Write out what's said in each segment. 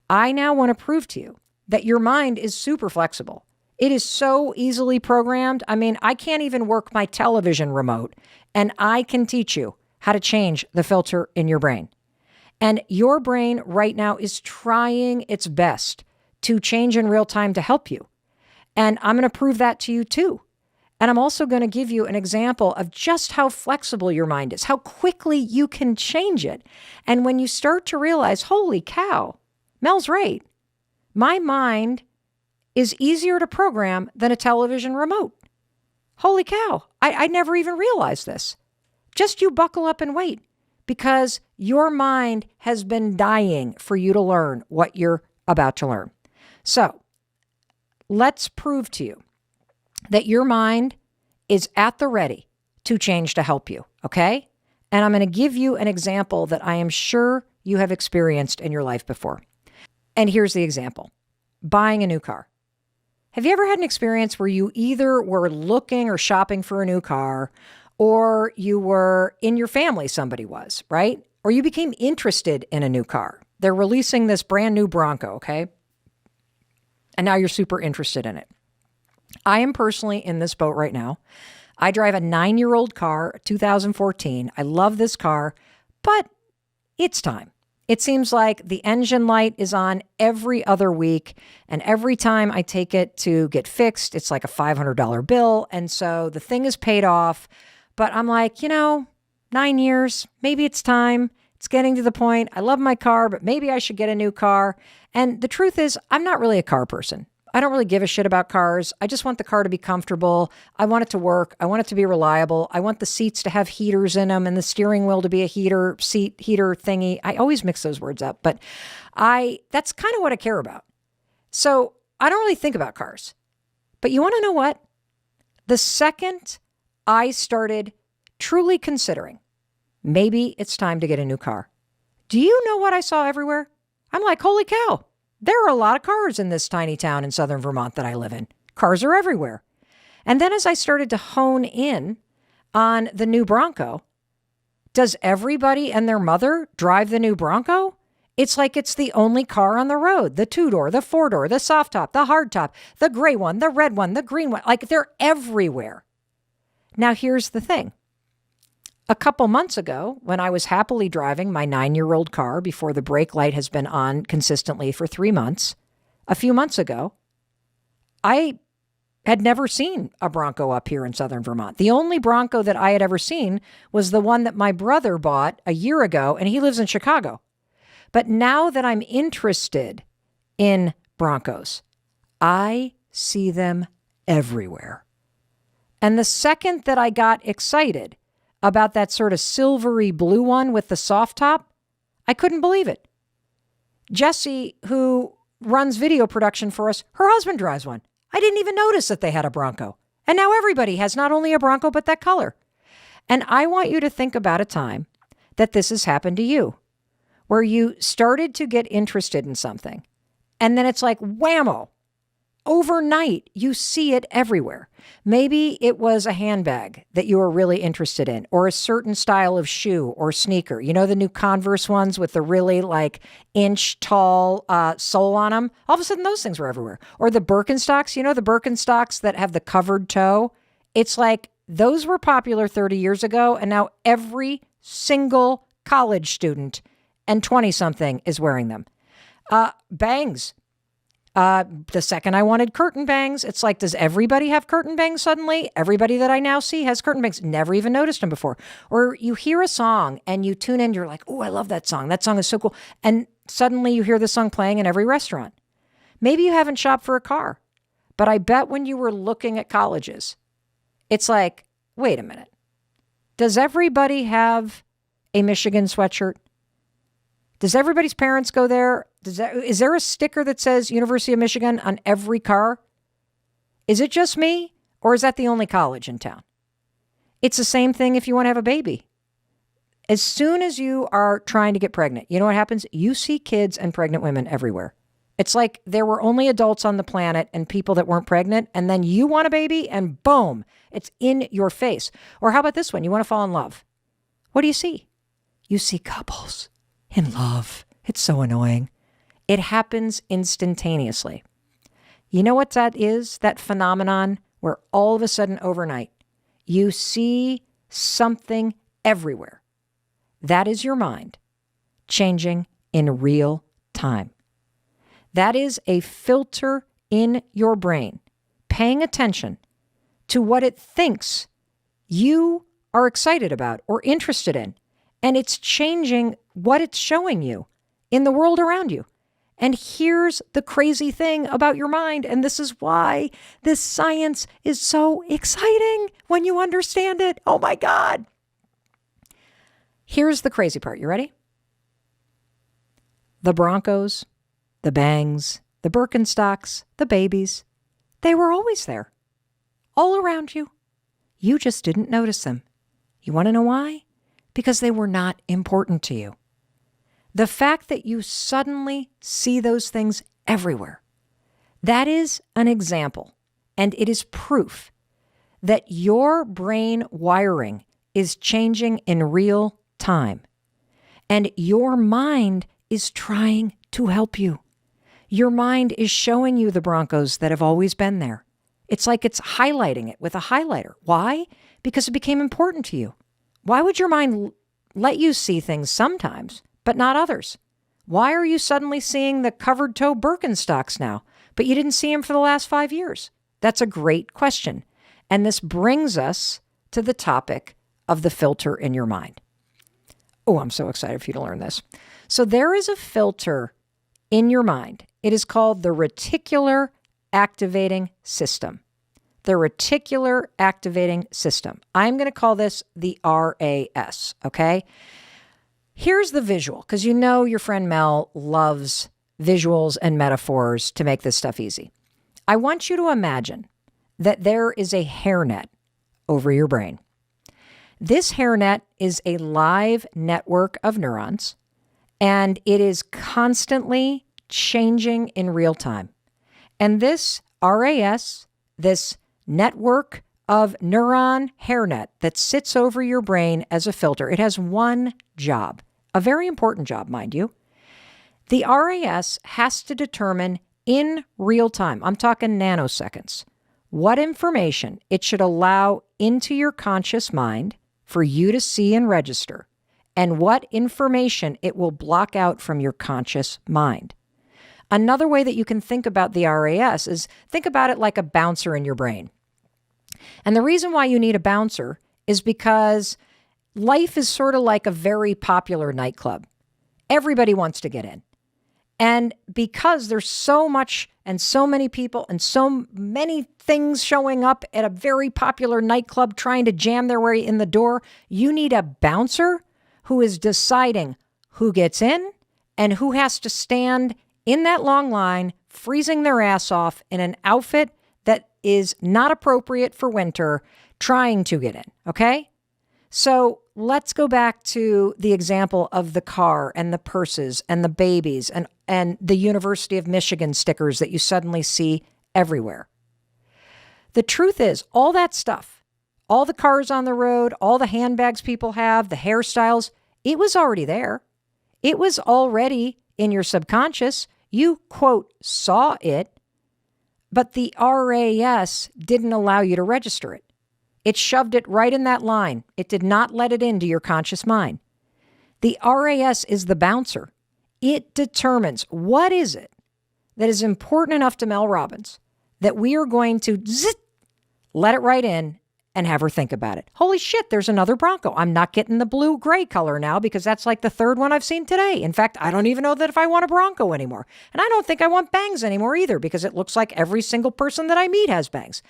I now want to prove to you that your mind is super flexible. It is so easily programmed. I mean, I can't even work my television remote, and I can teach you how to change the filter in your brain. And your brain right now is trying its best to change in real time to help you. And I'm going to prove that to you too. And I'm also going to give you an example of just how flexible your mind is, how quickly you can change it. And when you start to realize, holy cow, Mel's right. My mind is easier to program than a television remote. Holy cow, I never even realized this. Just you buckle up and wait, because your mind has been dying for you to learn what you're about to learn. So let's prove to you that your mind is at the ready to change to help you, okay? And I'm going to give you an example that I am sure you have experienced in your life before. And here's the example. Buying a new car. Have you ever had an experience where you either were looking or shopping for a new car, or you were in your family, somebody was, right? Or you became interested in a new car. They're releasing this brand new Bronco, okay? And now you're super interested in it. I am personally in this boat right now. I drive a 9-year-old car, 2014. I love this car, but it's time. It seems like the engine light is on every other week, and every time I take it to get fixed, it's like a $500 bill. And so the thing is paid off, but I'm like, 9 years, maybe it's time. It's getting to the point. I love my car, but maybe I should get a new car. And the truth is, I'm not really a car person. I don't really give a shit about cars. I just want the car to be comfortable. I want it to work. I want it to be reliable. I want the seats to have heaters in them and the steering wheel to be a heater thingy. I always mix those words up, but that's kind of what I care about. So I don't really think about cars. But you want to know what? The second I started truly considering, maybe it's time to get a new car. Do you know what I saw everywhere? I'm like, holy cow. There are a lot of cars in this tiny town in southern Vermont that I live in. Cars are everywhere. And then as I started to hone in on the new Bronco, does everybody and their mother drive the new Bronco? It's like it's the only car on the road. The 2-door, the 4-door, the soft top, the hard top, the gray one, the red one, the green one. Like they're everywhere. Now here's the thing. A couple months ago, when I was happily driving my 9-year-old car before the brake light has been on consistently for 3 months, a few months ago, I had never seen a Bronco up here in southern Vermont. The only Bronco that I had ever seen was the one that my brother bought a year ago, and he lives in Chicago. But now that I'm interested in Broncos, I see them everywhere. And the second that I got excited about that sort of silvery blue one with the soft top, I couldn't believe it. Jessie, who runs video production for us, her husband drives one. I didn't even notice that they had a Bronco. And now everybody has not only a Bronco, but that color. And I want you to think about a time that this has happened to you, where you started to get interested in something, and then it's like whammo. Overnight, you see it everywhere. Maybe it was a handbag that you were really interested in, or a certain style of shoe or sneaker. You know, the new Converse ones with the really like inch tall sole on them. All of a sudden, those things were everywhere. Or the Birkenstocks, the Birkenstocks that have the covered toe. It's like those were popular 30 years ago, and now every single college student and 20-something is wearing them. Bangs. The second I wanted curtain bangs, it's like, does everybody have curtain bangs suddenly? Everybody that I now see has curtain bangs. Never even noticed them before. Or you hear a song and you tune in, you're like, oh, I love that song. That song is so cool. And suddenly you hear the song playing in every restaurant. Maybe you haven't shopped for a car, but I bet when you were looking at colleges, it's like, wait a minute. Does everybody have a Michigan sweatshirt? Does everybody's parents go there? Is there a sticker that says University of Michigan on every car? Is it just me, or is that the only college in town? It's the same thing if you want to have a baby. As soon as you are trying to get pregnant, you know what happens? You see kids and pregnant women everywhere. It's like there were only adults on the planet and people that weren't pregnant, and then you want a baby, and boom, it's in your face. Or how about this one? You want to fall in love. What do you see? You see couples in love. It's so annoying. It happens instantaneously. You know what that is? That phenomenon where all of a sudden overnight, you see something everywhere. That is your mind changing in real time. That is a filter in your brain paying attention to what it thinks you are excited about or interested in. And it's changing what it's showing you in the world around you. And here's the crazy thing about your mind. And this is why this science is so exciting when you understand it. Oh my God. Here's the crazy part. You ready? The Broncos, the Bangs, the Birkenstocks, the babies, they were always there, all around you. You just didn't notice them. You want to know why? Because they were not important to you. The fact that you suddenly see those things everywhere, that is an example, and it is proof that your brain wiring is changing in real time, and your mind is trying to help you. Your mind is showing you the Broncos that have always been there. It's like it's highlighting it with a highlighter. Why? Because it became important to you. Why would your mind let you see things sometimes, but not others? Why are you suddenly seeing the covered toe Birkenstocks now, but you didn't see them for the last 5 years? That's a great question. And this brings us to the topic of the filter in your mind. Oh, I'm so excited for you to learn this. So there is a filter in your mind. It is called the reticular activating system. The reticular activating system. I'm going to call this the RAS, okay? Here's the visual, because you know your friend Mel loves visuals and metaphors to make this stuff easy. I want you to imagine that there is a hairnet over your brain. This hairnet is a live network of neurons, and it is constantly changing in real time. And this RAS, this network of neuron hairnet that sits over your brain as a filter, it has one job, a very important job, mind you. The RAS has to determine in real time, I'm talking nanoseconds, what information it should allow into your conscious mind for you to see and register, and what information it will block out from your conscious mind. Another way that you can think about the RAS is think about it like a bouncer in your brain. And the reason why you need a bouncer is because life is sort of like a very popular nightclub. Everybody wants to get in. And because there's so much and so many people and so many things showing up at a very popular nightclub trying to jam their way in the door, you need a bouncer who is deciding who gets in and who has to stand in that long line, freezing their ass off in an outfit that is not appropriate for winter, trying to get in, okay? So let's go back to the example of the car and the purses and the babies and the University of Michigan stickers that you suddenly see everywhere. The truth is, all that stuff, all the cars on the road, all the handbags people have, the hairstyles, it was already there. It was already in your subconscious. You, quote, saw it, but the RAS didn't allow you to register it. It shoved it right in that line. It did not let it into your conscious mind. The RAS is the bouncer. It determines what is it that is important enough to Mel Robbins that we are going to let it right in and have her think about it. Holy shit, there's another Bronco. I'm not getting the blue-gray color now because that's like the third one I've seen today. In fact, I don't even know that if I want a Bronco anymore. And I don't think I want bangs anymore either because it looks like every single person that I meet has bangs.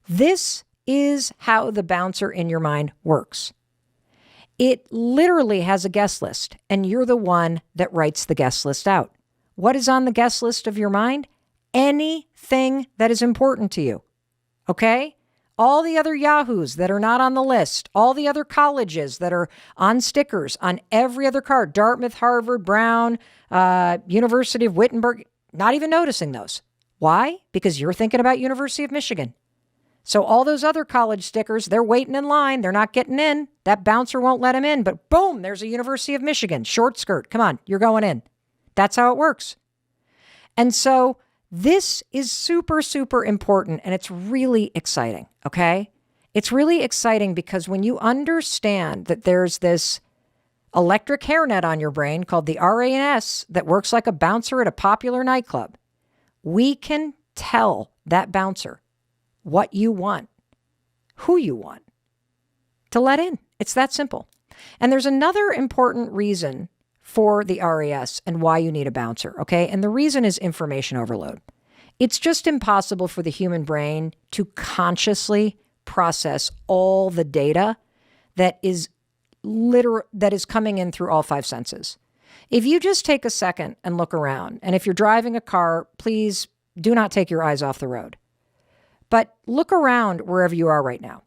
This is how the bouncer in your mind works. It literally has a guest list, and you're the one that writes the guest list out. What is on the guest list of your mind? Anything that is important to you. Okay? All the other Yahoos that are not on the list, all the other colleges that are on stickers on every other card, Dartmouth, Harvard, Brown, University of Wittenberg, not even noticing those. Why? Because you're thinking about University of Michigan. So all those other college stickers, they're waiting in line. They're not getting in. That bouncer won't let them in. But boom, there's a University of Michigan. Short skirt. Come on, you're going in. That's how it works. And so this is super, super important, and it's really exciting, okay? It's really exciting because when you understand that there's this electric hairnet on your brain called the RAS that works like a bouncer at a popular nightclub, we can tell that bouncer what you want, who you want to let in. It's that simple. And there's another important reason for the RAS and why you need a bouncer, okay? And the reason is information overload. It's just impossible for the human brain to consciously process all the data that is coming in through all five senses. If you just take a second and look around, and if you're driving a car, please do not take your eyes off the road. But look around wherever you are right now.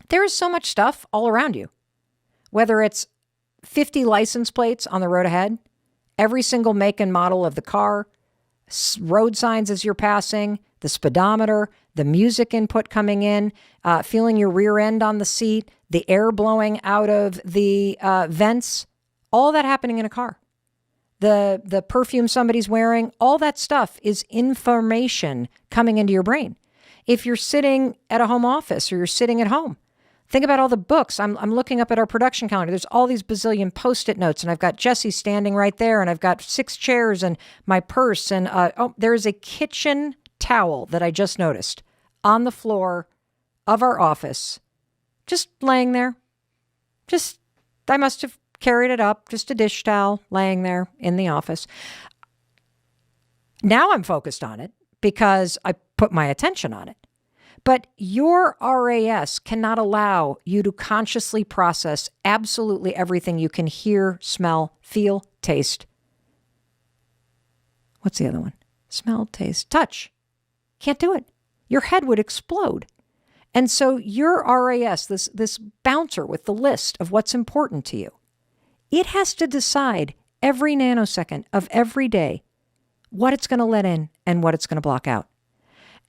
There is so much stuff all around you, whether it's 50 license plates on the road ahead, every single make and model of the car, road signs as you're passing, the speedometer, the music input coming in, feeling your rear end on the seat, the air blowing out of the vents, all that happening in a car. The perfume somebody's wearing, all that stuff is information coming into your brain. If you're sitting at a home office or you're sitting at home, think about all the books. I'm looking up at our production calendar. There's all these bazillion Post-it notes, and I've got Jesse standing right there, and I've got 6 chairs and my purse, and there's a kitchen towel that I just noticed on the floor of our office, just laying there. I must have carried it up, just a dish towel laying there in the office. Now I'm focused on it because I put my attention on it. But your RAS cannot allow you to consciously process absolutely everything you can hear, smell, feel, taste. What's the other one? Smell, taste, touch. Can't do it. Your head would explode. And so your RAS, this bouncer with the list of what's important to you, it has to decide every nanosecond of every day what it's going to let in and what it's going to block out.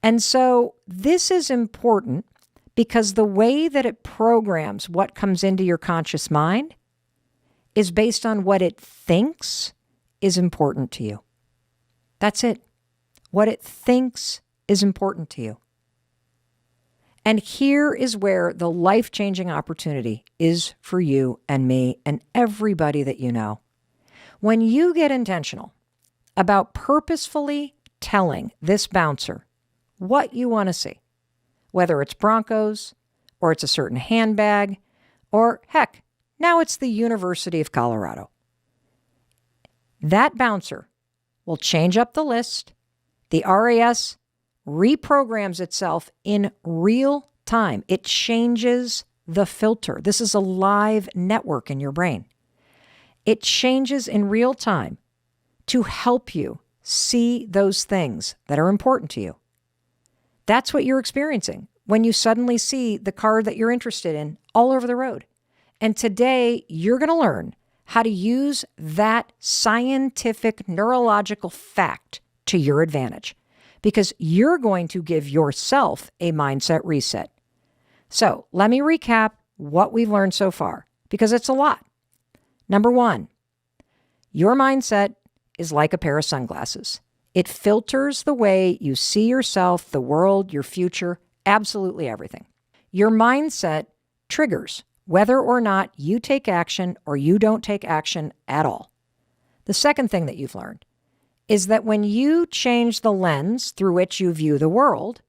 And so this is important because the way that it programs what comes into your conscious mind is based on what it thinks is important to you. That's it. What it thinks is important to you. And here is where the life-changing opportunity is for you and me and everybody that you know. When you get intentional about purposefully telling this bouncer what you want to see, whether it's Broncos or it's a certain handbag or heck, now it's the University of Colorado. That bouncer will change up the list. The RAS reprograms itself in real time. It changes the filter. This is a live network in your brain. It changes in real time to help you see those things that are important to you. That's what you're experiencing when you suddenly see the car that you're interested in all over the road. And today, you're going to learn how to use that scientific neurological fact to your advantage, because you're going to give yourself a mindset reset. So let me recap what we've learned so far, because it's a lot. Number 1, your mindset is like a pair of sunglasses. It filters the way you see yourself, the world, your future, absolutely everything. Your mindset triggers whether or not you take action or you don't take action at all. The second thing that you've learned is that when you change the lens through which you view the world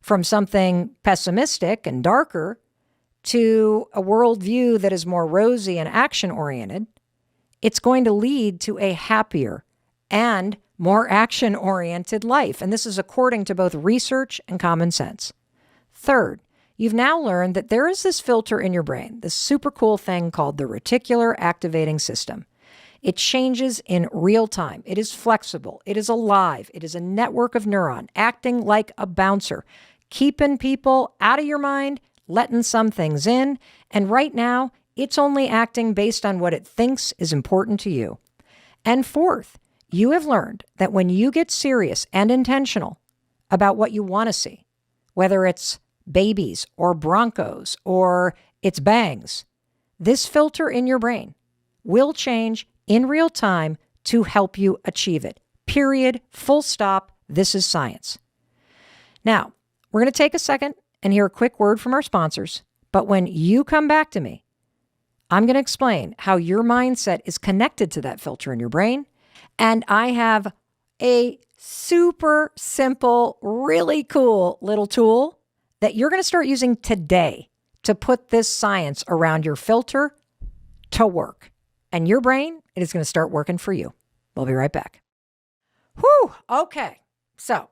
from something pessimistic and darker to a worldview that is more rosy and action-oriented, it's going to lead to a happier and more action-oriented life. And this is according to both research and common sense. Third, you've now learned that there is this filter in your brain, this super cool thing called the reticular activating system. It changes in real time. It is flexible. It is alive. It is a network of neuron acting like a bouncer, keeping people out of your mind, letting some things in. And right now, it's only acting based on what it thinks is important to you. And fourth, you have learned that when you get serious and intentional about what you want to see, whether it's babies or Broncos or it's bangs, this filter in your brain will change in real time to help you achieve it. Period. Full stop. This is science. Now, we're going to take a second and hear a quick word from our sponsors. But when you come back to me, I'm going to explain how your mindset is connected to that filter in your brain. And I have a super simple, really cool little tool that you're going to start using today to put this science around your filter to work. And your brain, it is going to start working for you. We'll be right back. Whew. Okay. So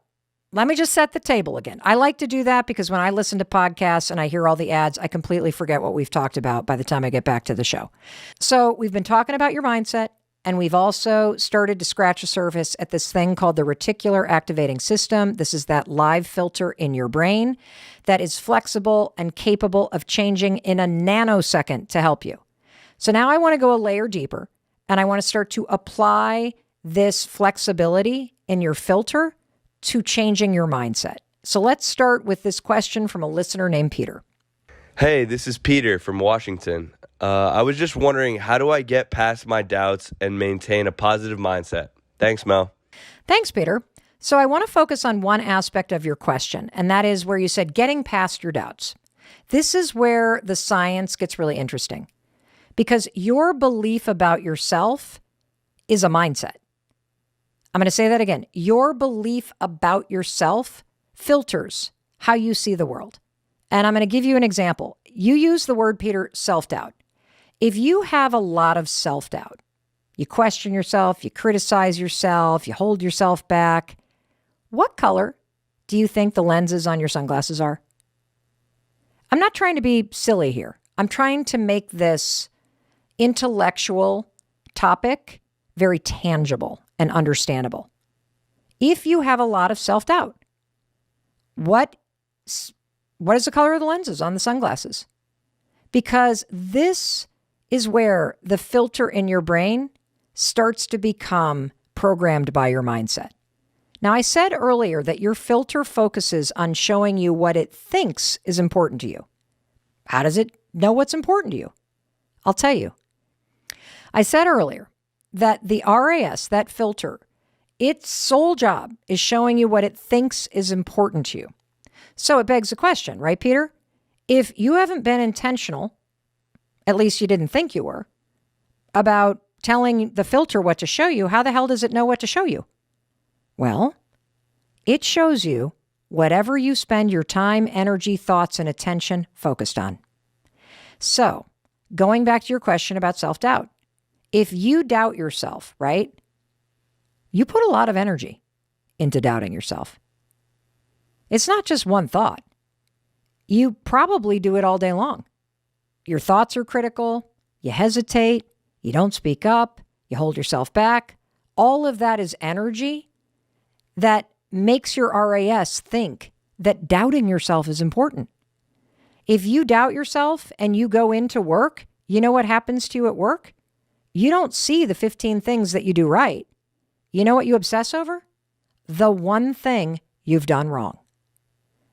let me just set the table again. I like to do that because when I listen to podcasts and I hear all the ads, I completely forget what we've talked about by the time I get back to the show. So we've been talking about your mindset, and we've also started to scratch the surface at this thing called the reticular activating system. This is that live filter in your brain that is flexible and capable of changing in a nanosecond to help you. So now I want to go a layer deeper, and I want to start to apply this flexibility in your filter to changing your mindset. So let's start with this question from a listener named Peter. Hey, this is Peter from Washington. I was just wondering, how do I get past my doubts and maintain a positive mindset? Thanks, Mel. Thanks, Peter. So I want to focus on one aspect of your question, and that is where you said getting past your doubts. This is where the science gets really interesting because your belief about yourself is a mindset. I'm going to say that again. Your belief about yourself filters how you see the world. And I'm going to give you an example. You use the word, Peter, self-doubt. If you have a lot of self-doubt, you question yourself, you criticize yourself, you hold yourself back, what color do you think the lenses on your sunglasses are? I'm not trying to be silly here. I'm trying to make this intellectual topic very tangible and understandable. If you have a lot of self-doubt, what is the color of the lenses on the sunglasses? Because this is where the filter in your brain starts to become programmed by your mindset. Now, I said earlier that your filter focuses on showing you what it thinks is important to you. How does it know what's important to you? I'll tell you. I said earlier that the RAS, that filter, its sole job is showing you what it thinks is important to you. So it begs the question, right, Peter? If you haven't been intentional, at least you didn't think you were, about telling the filter what to show you, how the hell does it know what to show you? Well, it shows you whatever you spend your time, energy, thoughts, and attention focused on. So, going back to your question about self-doubt, if you doubt yourself, right, you put a lot of energy into doubting yourself. It's not just one thought. You probably do it all day long. Your thoughts are critical, you hesitate, you don't speak up, you hold yourself back. All of that is energy that makes your RAS think that doubting yourself is important. If you doubt yourself and you go into work, you know what happens to you at work? You don't see the 15 things that you do right. You know what you obsess over? The one thing you've done wrong.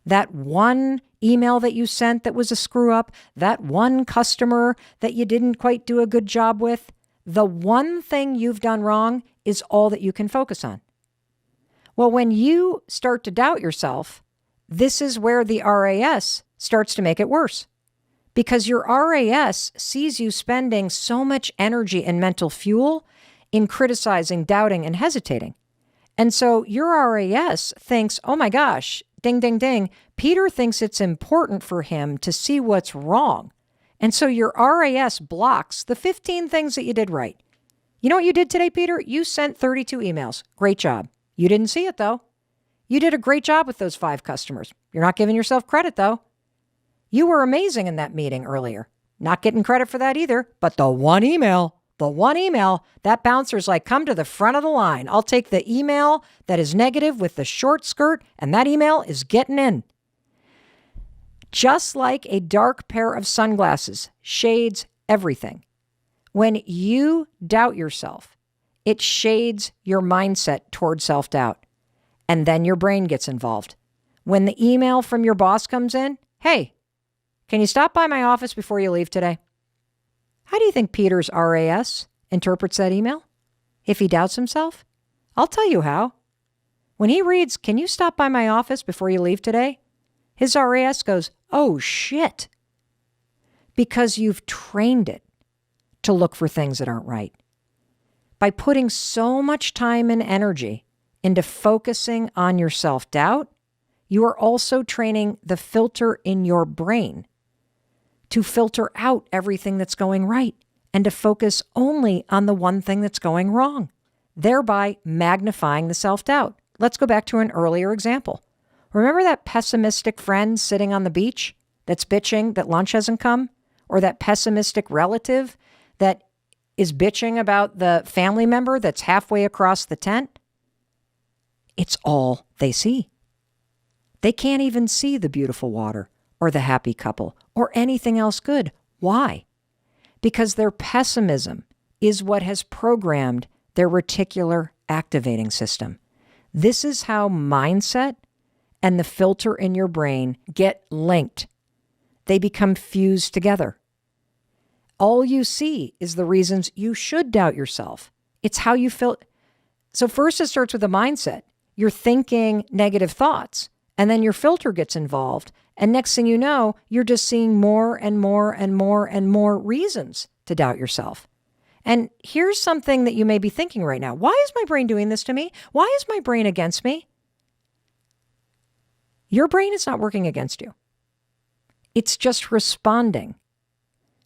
That one email that you sent that was a screw up, that one customer that you didn't quite do a good job with, the one thing you've done wrong is all that you can focus on. Well, when you start to doubt yourself, this is where the RAS starts to make it worse. Because your RAS sees you spending so much energy and mental fuel in criticizing, doubting, and hesitating. And so your RAS thinks, oh my gosh, ding, ding, ding, Peter thinks it's important for him to see what's wrong. And so your RAS blocks the 15 things that you did right. You know what you did today, Peter? You sent 32 emails. Great job. You didn't see it, though. You did a great job with those 5 customers. You're not giving yourself credit, though. You were amazing in that meeting earlier. Not getting credit for that either, but the one email, that bouncer's like, come to the front of the line. I'll take the email that is negative with the short skirt, and that email is getting in. Just like a dark pair of sunglasses shades everything. When you doubt yourself, it shades your mindset toward self-doubt. And then your brain gets involved. When the email from your boss comes in, hey, can you stop by my office before you leave today? How do you think Peter's RAS interprets that email? If he doubts himself? I'll tell you how. When he reads, "Can you stop by my office before you leave today?" his RAS goes, "Oh shit." Because you've trained it to look for things that aren't right. By putting so much time and energy into focusing on your self-doubt, you are also training the filter in your brain to filter out everything that's going right and to focus only on the one thing that's going wrong, thereby magnifying the self-doubt. Let's go back to an earlier example. Remember that pessimistic friend sitting on the beach that's bitching that lunch hasn't come? Or that pessimistic relative that is bitching about the family member that's halfway across the tent? It's all they see. They can't even see the beautiful water or the happy couple or anything else good. Why? Because their pessimism is what has programmed their reticular activating system. This is how mindset and the filter in your brain get linked. They become fused together. All you see is the reasons you should doubt yourself. It's how you feel. So first it starts with a mindset. You're thinking negative thoughts, and then your filter gets involved. And next thing you know, you're just seeing more and more and more and more reasons to doubt yourself. And here's something that you may be thinking right now. Why is my brain doing this to me? Why is my brain against me? Your brain is not working against you. It's just responding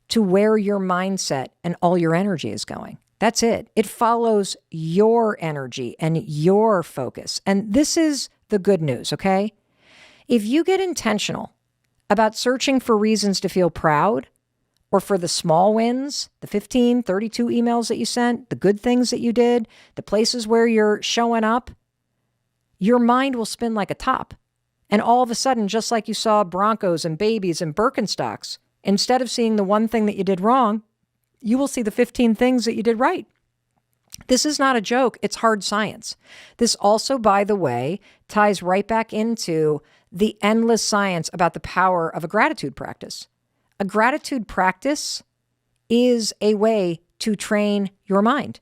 to where your mindset and all your energy is going. That's it. It follows your energy and your focus. And this is the good news, okay? If you get intentional about searching for reasons to feel proud, or for the small wins, the 15, 32 emails that you sent, the good things that you did, the places where you're showing up, your mind will spin like a top. And all of a sudden, just like you saw Broncos and babies and Birkenstocks, instead of seeing the one thing that you did wrong, you will see the 15 things that you did right. This is not a joke. It's hard science. This also, by the way, ties right back into the endless science about the power of a gratitude practice. A gratitude practice is a way to train your mind.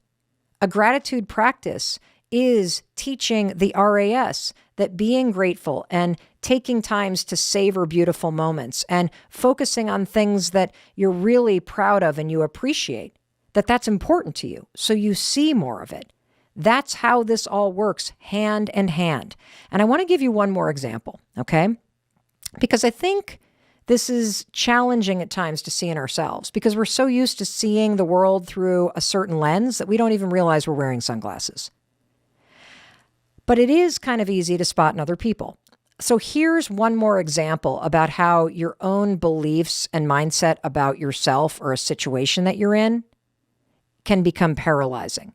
A gratitude practice is teaching the RAS that being grateful and taking times to savor beautiful moments and focusing on things that you're really proud of and you appreciate, that's important to you. So you see more of it. That's how this all works hand in hand. And I want to give you one more example, okay? Because I think this is challenging at times to see in ourselves because we're so used to seeing the world through a certain lens that we don't even realize we're wearing sunglasses. But it is kind of easy to spot in other people. So here's one more example about how your own beliefs and mindset about yourself or a situation that you're in can become paralyzing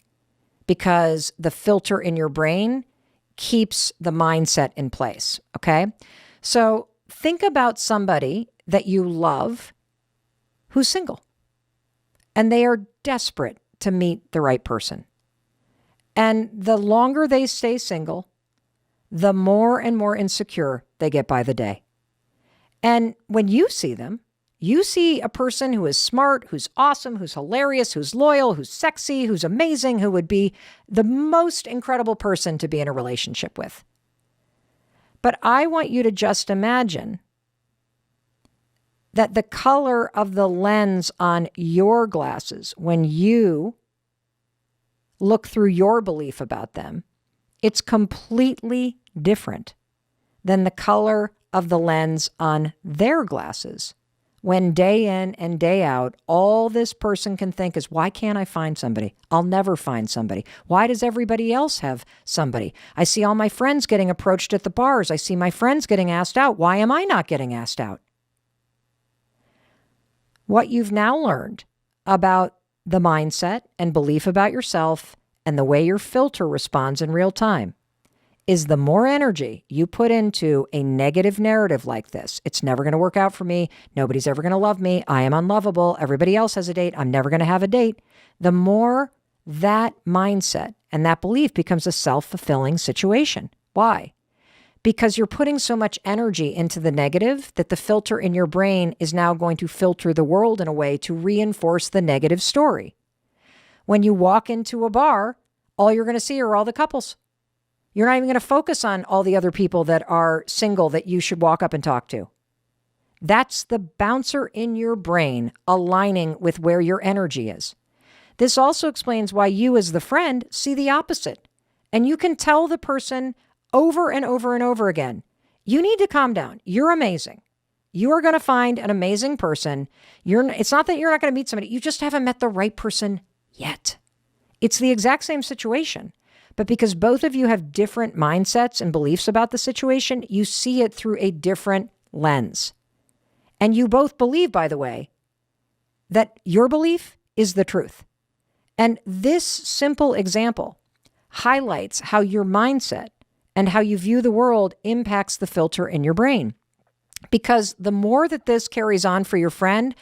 because the filter in your brain keeps the mindset in place, okay? So think about somebody that you love who's single and they are desperate to meet the right person. And the longer they stay single, the more and more insecure they get by the day. And when you see them, you see a person who is smart, who's awesome, who's hilarious, who's loyal, who's sexy, who's amazing, who would be the most incredible person to be in a relationship with. But I want you to just imagine that the color of the lens on your glasses, when you look through your belief about them, it's completely different than the color of the lens on their glasses. When day in and day out, all this person can think is, why can't I find somebody? I'll never find somebody. Why does everybody else have somebody? I see all my friends getting approached at the bars. I see my friends getting asked out. Why am I not getting asked out? What you've now learned about the mindset and belief about yourself and the way your filter responds in real time is the more energy you put into a negative narrative like this, it's never going to work out for me. Nobody's ever going to love me. I am unlovable. Everybody else has a date. I'm never going to have a date. The more that mindset and that belief becomes a self-fulfilling situation. Why? Because you're putting so much energy into the negative that the filter in your brain is now going to filter the world in a way to reinforce the negative story. When you walk into a bar, all you're going to see are all the couples. You're not even going to focus on all the other people that are single that you should walk up and talk to. That's the bouncer in your brain aligning with where your energy is. This also explains why you as the friend see the opposite. And you can tell the person over and over and over again, you need to calm down. You're amazing. You are going to find an amazing person. It's not that you're not going to meet somebody. You just haven't met the right person yet. It's the exact same situation. But because both of you have different mindsets and beliefs about the situation, you see it through a different lens. And you both believe, by the way, that your belief is the truth. And this simple example highlights how your mindset and how you view the world impacts the filter in your brain. Because the more that this carries on for your friend,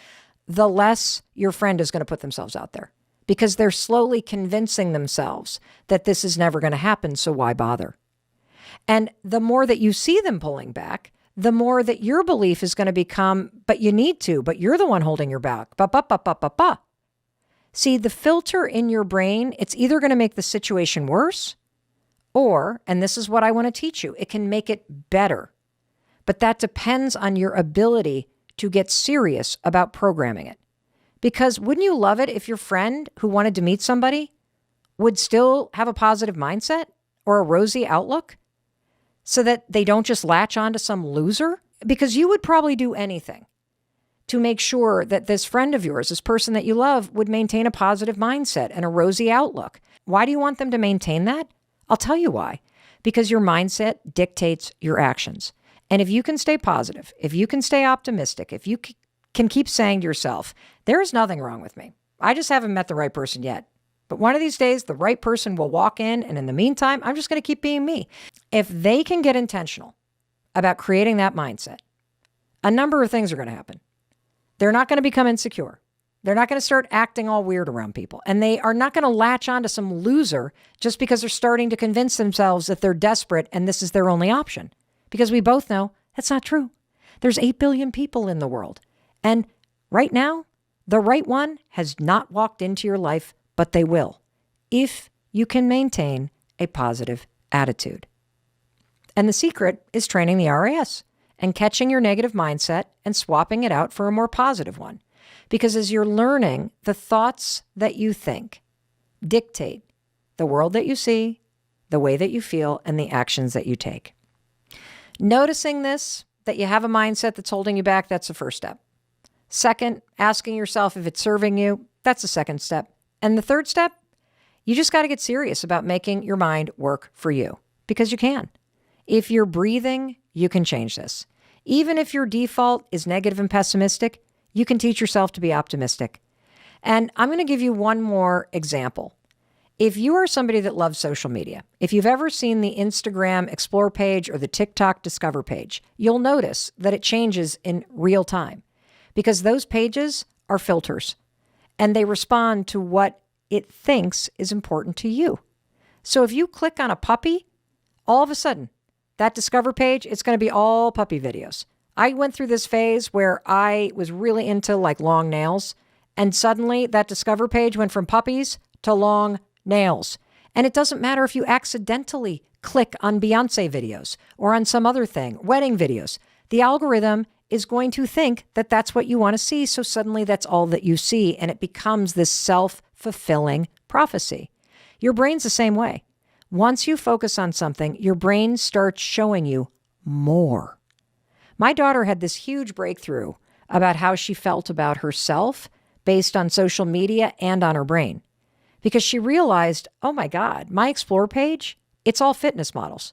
the less your friend is going to put themselves out there. Because they're slowly convincing themselves that this is never going to happen, so why bother? And the more that you see them pulling back, the more that your belief is going to become, but you need to, but you're the one holding your back. See, the filter in your brain, it's either going to make the situation worse or, and this is what I want to teach you, it can make it better. But that depends on your ability to get serious about programming it. Because wouldn't you love it if your friend who wanted to meet somebody would still have a positive mindset or a rosy outlook so that they don't just latch on to some loser? Because you would probably do anything to make sure that this friend of yours, this person that you love, would maintain a positive mindset and a rosy outlook. Why do you want them to maintain that? I'll tell you why. Because your mindset dictates your actions. And if you can stay positive, if you can stay optimistic, if you can keep saying to yourself, there is nothing wrong with me. I just haven't met the right person yet. But one of these days, the right person will walk in. And in the meantime, I'm just going to keep being me. If they can get intentional about creating that mindset, a number of things are going to happen. They're not going to become insecure. They're not going to start acting all weird around people. And they are not going to latch on to some loser just because they're starting to convince themselves that they're desperate and this is their only option. Because we both know that's not true. There's 8 billion people in the world. And right now, the right one has not walked into your life, but they will, if you can maintain a positive attitude. And the secret is training the RAS and catching your negative mindset and swapping it out for a more positive one. Because as you're learning, the thoughts that you think dictate the world that you see, the way that you feel, and the actions that you take. Noticing this, that you have a mindset that's holding you back, that's the first step. Second, asking yourself if it's serving you, that's the second step. And the third step, you just got to get serious about making your mind work for you, because you can. If you're breathing, you can change this. Even if your default is negative and pessimistic, you can teach yourself to be optimistic. And I'm going to give you one more example. If you are somebody that loves social media, if you've ever seen the Instagram Explore page or the TikTok Discover page, you'll notice that it changes in real time. Because those pages are filters and they respond to what it thinks is important to you. So if you click on a puppy, all of a sudden, that Discover page, it's going to be all puppy videos. I went through this phase where I was really into like long nails, and suddenly that Discover page went from puppies to long nails. And it doesn't matter if you accidentally click on Beyonce videos or on some other thing, wedding videos. The algorithm is going to think that that's what you want to see. So suddenly that's all that you see. And it becomes this self-fulfilling prophecy. Your brain's the same way. Once you focus on something, your brain starts showing you more. My daughter had this huge breakthrough about how she felt about herself based on social media and on her brain. Because she realized, oh my God, my Explore page, it's all fitness models.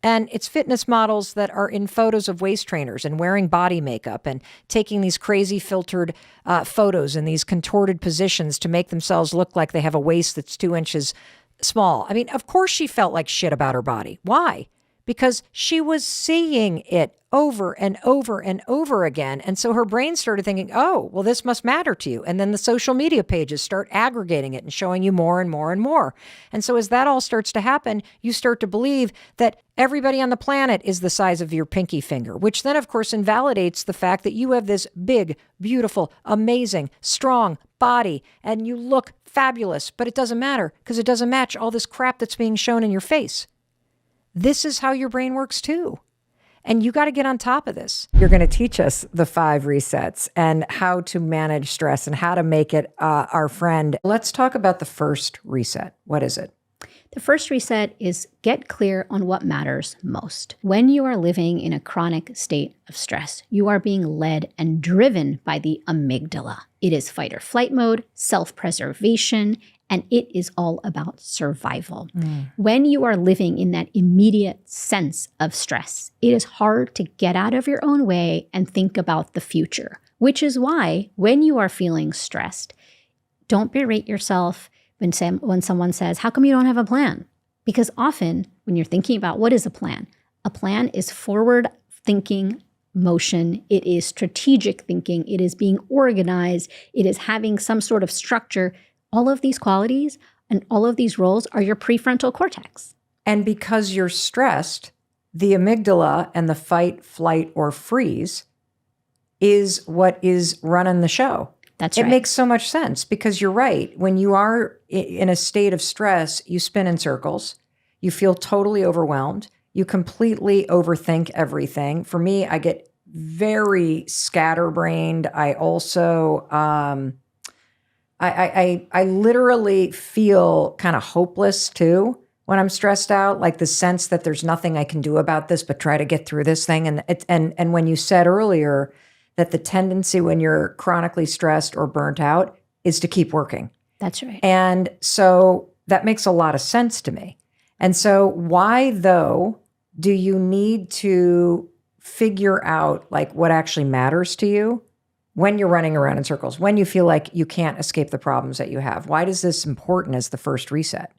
And it's fitness models that are in photos of waist trainers and wearing body makeup and taking these crazy filtered photos in these contorted positions to make themselves look like they have a waist that's 2 inches small. I mean, of course she felt like shit about her body. Why? Because she was seeing it over and over and over again. And so her brain started thinking, oh, well, this must matter to you. And then the social media pages start aggregating it and showing you more and more and more. And so as that all starts to happen, you start to believe that everybody on the planet is the size of your pinky finger, which then, of course, invalidates the fact that you have this big, beautiful, amazing, strong body, and you look fabulous, but it doesn't matter because it doesn't match all this crap that's being shown in your face. This is how your brain works too. And you got to get on top of this. You're going to teach us the 5 resets and how to manage stress and how to make it our friend. Let's talk about the first reset. What is it? The first reset is get clear on what matters most. When you are living in a chronic state of stress, you are being led and driven by the amygdala. It is fight or flight mode, self-preservation, and it is all about survival. When you are living in that immediate sense of stress, it is hard to get out of your own way and think about the future, which is why when you are feeling stressed, don't berate yourself when someone says, how come you don't have a plan? Because often when you're thinking about what is a plan is forward thinking motion. It is strategic thinking. It is being organized. It is having some sort of structure. All of these qualities and all of these roles are your prefrontal cortex. And because you're stressed, the amygdala and the fight, flight, or freeze is what is running the show. That's right. It makes so much sense because you're right. When you are in a state of stress, you spin in circles. You feel totally overwhelmed. You completely overthink everything. For me, I get very scatterbrained. I also, I literally feel kind of hopeless too when I'm stressed out, like the sense that there's nothing I can do about this but try to get through this thing. And when you said earlier that the tendency when you're chronically stressed or burnt out is to keep working. That's right. And so that makes a lot of sense to me. And so why, though, do you need to figure out like what actually matters to you when you're running around in circles, when you feel like you can't escape the problems that you have? Why is this important as the first reset?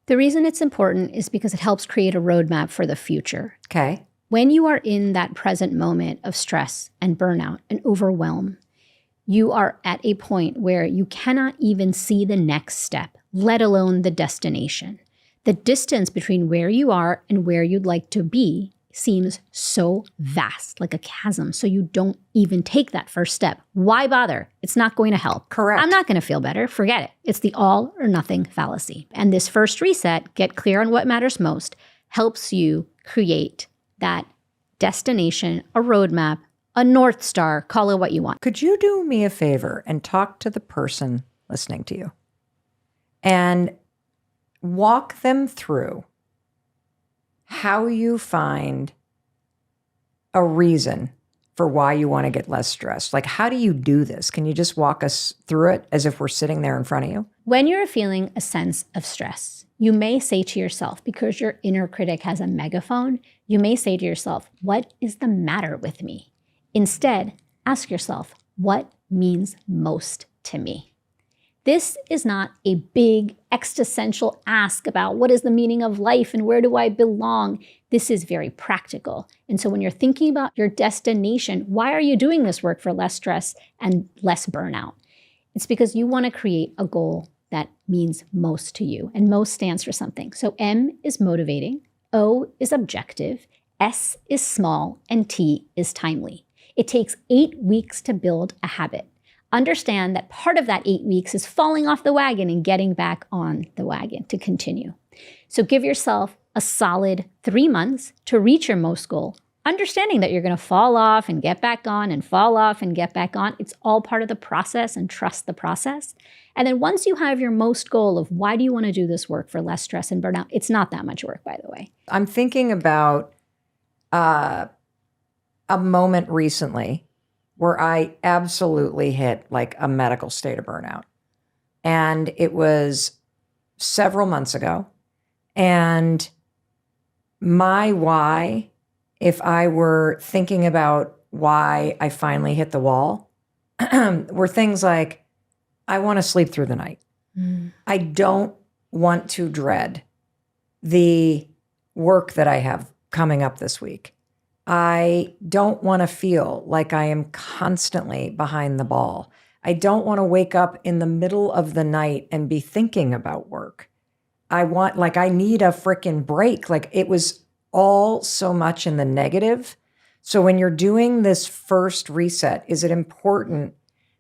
The reason it's important is because it helps create a roadmap for the future. Okay. When you are in that present moment of stress and burnout and overwhelm, you are at a point where you cannot even see the next step, let alone the destination. The distance between where you are and where you'd like to be seems so vast, like a chasm, so you don't even take that first step. Why bother? It's not going to help. Correct. I'm not going to feel better. Forget it. It's the all or nothing fallacy. And this first reset, get clear on what matters most, helps you create that destination, a roadmap, a North Star, call it what you want. Could you do me a favor and talk to the person listening to you and walk them through how you find a reason for why you want to get less stressed? Like, how do you do this? Can you just walk us through it as if we're sitting there in front of you? When you're feeling a sense of stress, you may say to yourself, because your inner critic has a megaphone, you may say to yourself, what is the matter with me? Instead, ask yourself, what means most to me? This is not a big existential ask about what is the meaning of life and where do I belong. This is very practical. And so when you're thinking about your destination, why are you doing this work for less stress and less burnout? It's because you want to create a goal that means most to you. And most stands for something. So M is motivating, O is objective, S is small, and T is timely. It takes 8 weeks to build a habit. Understand that part of that 8 weeks is falling off the wagon and getting back on the wagon to continue. So give yourself a solid 3 months to reach your most goal, understanding that you're going to fall off and get back on and fall off and get back on. It's all part of the process, and trust the process. And then once you have your most goal of why do you want to do this work for less stress and burnout, it's not that much work, by the way. I'm thinking about a moment recently where I absolutely hit like a medical state of burnout. And it was several months ago. And my why, if I were thinking about why I finally hit the wall, were things like, I want to sleep through the night. I don't want to dread the work that I have coming up this week. I don't want to feel like I am constantly behind the ball. I don't want to wake up in the middle of the night and be thinking about work. I need a freaking break. Like, it was all so much in the negative. So when you're doing this first reset, is it important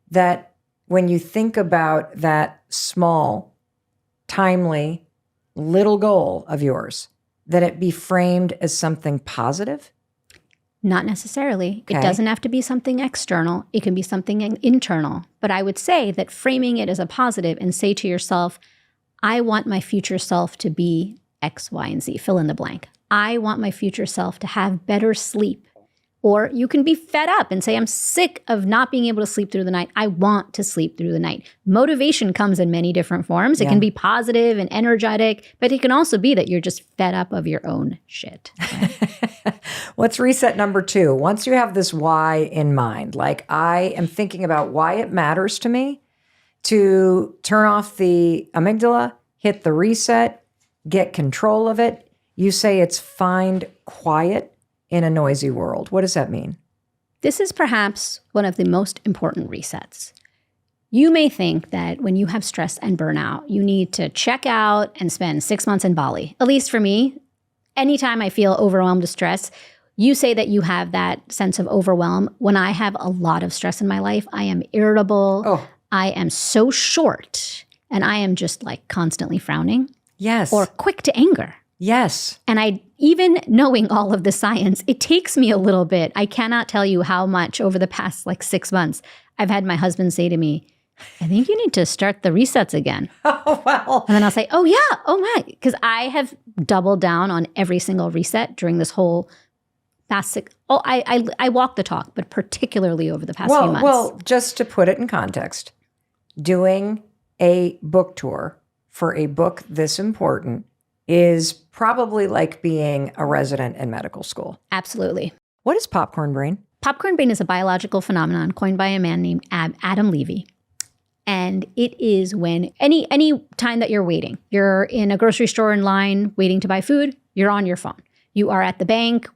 that when you think about that small timely little goal of yours, that it be framed as something positive? Not necessarily. Okay. It doesn't have to be something external. It can be something internal. But I would say that framing it as a positive and say to yourself, I want my future self to be X, Y, and Z, fill in the blank. I want my future self to have better sleep. Or you can be fed up and say, I'm sick of not being able to sleep through the night. I want to sleep through the night. Motivation comes in many different forms. It can be positive and energetic, but it can also be that you're just fed up of your own shit. What's reset number 2? Once you have this why in mind, like I am thinking about why it matters to me to turn off the amygdala, hit the reset, get control of it. You say it's find quiet in a noisy world. What does that mean? This is perhaps one of the most important resets. You may think that when you have stress and burnout, you need to check out and spend 6 months in Bali. At least for me, anytime I feel overwhelmed with stress, you say that you have that sense of overwhelm. When I have a lot of stress in my life, I am irritable. Oh. I am so short, and I am just like constantly frowning. Yes. Or quick to anger. Yes. And even knowing all of the science, it takes me a little bit. I cannot tell you how much over the past 6 months, I've had my husband say to me, I think you need to start the resets again. Oh, well. And then I'll say, oh yeah, oh my. Because I have doubled down on every single reset during this whole past I walk the talk, but particularly over the past few months. Well, just to put it in context, doing a book tour for a book this important is probably like being a resident in medical school. Absolutely. What is popcorn brain? Popcorn brain is a biological phenomenon coined by a man named Adam Levy. And it is when any time that you're waiting, you're in a grocery store in line waiting to buy food, you're on your phone. You are at the bank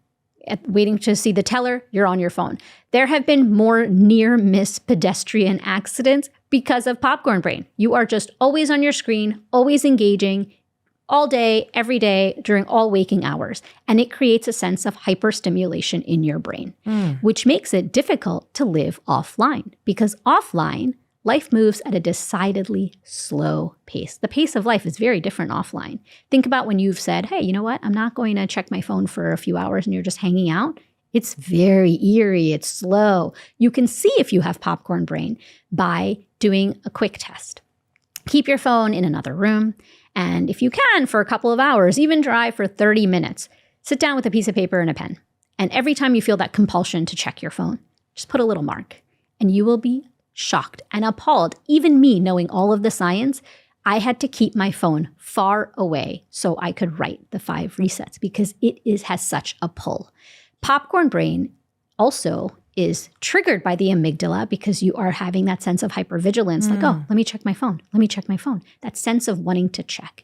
waiting to see the teller, you're on your phone. There have been more near-miss pedestrian accidents because of popcorn brain. You are just always on your screen, always engaging, all day, every day, during all waking hours. And it creates a sense of hyperstimulation in your brain, which makes it difficult to live offline. Because offline, life moves at a decidedly slow pace. The pace of life is very different offline. Think about when you've said, hey, you know what? I'm not going to check my phone for a few hours and you're just hanging out. It's very eerie. It's slow. You can see if you have popcorn brain by doing a quick test. Keep your phone in another room. And if you can, for a couple of hours, even drive for 30 minutes, sit down with a piece of paper and a pen. And every time you feel that compulsion to check your phone, just put a little mark. And you will be shocked and appalled. Even me, knowing all of the science, I had to keep my phone far away so I could write the 5 resets because it has such a pull. Popcorn brain also is triggered by the amygdala because you are having that sense of hypervigilance, like, oh, let me check my phone. Let me check my phone. That sense of wanting to check.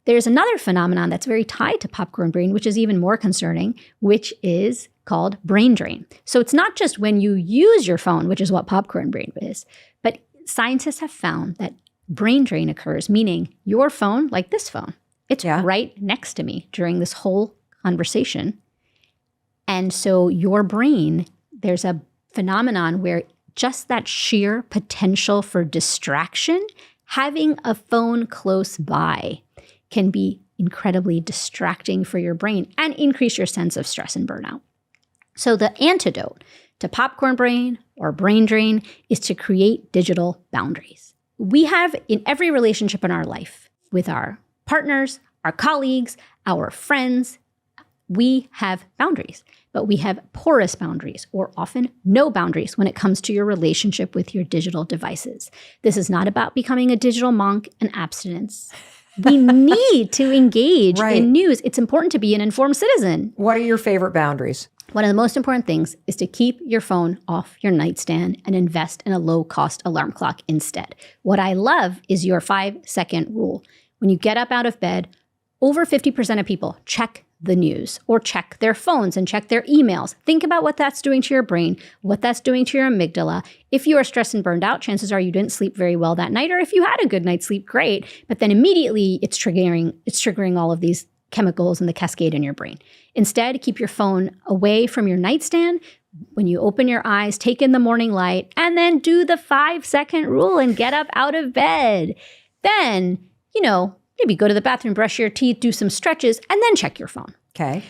There's another phenomenon that's very tied to popcorn brain, which is even more concerning, which is called brain drain. So it's not just when you use your phone, which is what popcorn brain is, but scientists have found that brain drain occurs, meaning your phone, like this phone, it's right next to me during this whole conversation. And so your brain, there's a phenomenon where just that sheer potential for distraction, having a phone close by can be incredibly distracting for your brain and increase your sense of stress and burnout. So the antidote to popcorn brain or brain drain is to create digital boundaries. We have in every relationship in our life with our partners, our colleagues, our friends, we have boundaries, but we have porous boundaries or often no boundaries when it comes to your relationship with your digital devices. This is not about becoming a digital monk and abstinence. We need to engage in news. It's important to be an informed citizen. What are your favorite boundaries? One of the most important things is to keep your phone off your nightstand and invest in a low-cost alarm clock instead. What I love is your 5-second rule. When you get up out of bed, over 50% of people check the news or check their phones and check their emails. Think about what that's doing to your brain, what that's doing to your amygdala. If you are stressed and burned out, chances are you didn't sleep very well that night, or if you had a good night's sleep, great. But then immediately it's triggering all of these chemicals in the cascade in your brain. Instead, keep your phone away from your nightstand. When you open your eyes, take in the morning light, and then do the 5-second rule and get up out of bed. Then, maybe go to the bathroom, brush your teeth, do some stretches, and then check your phone. Okay.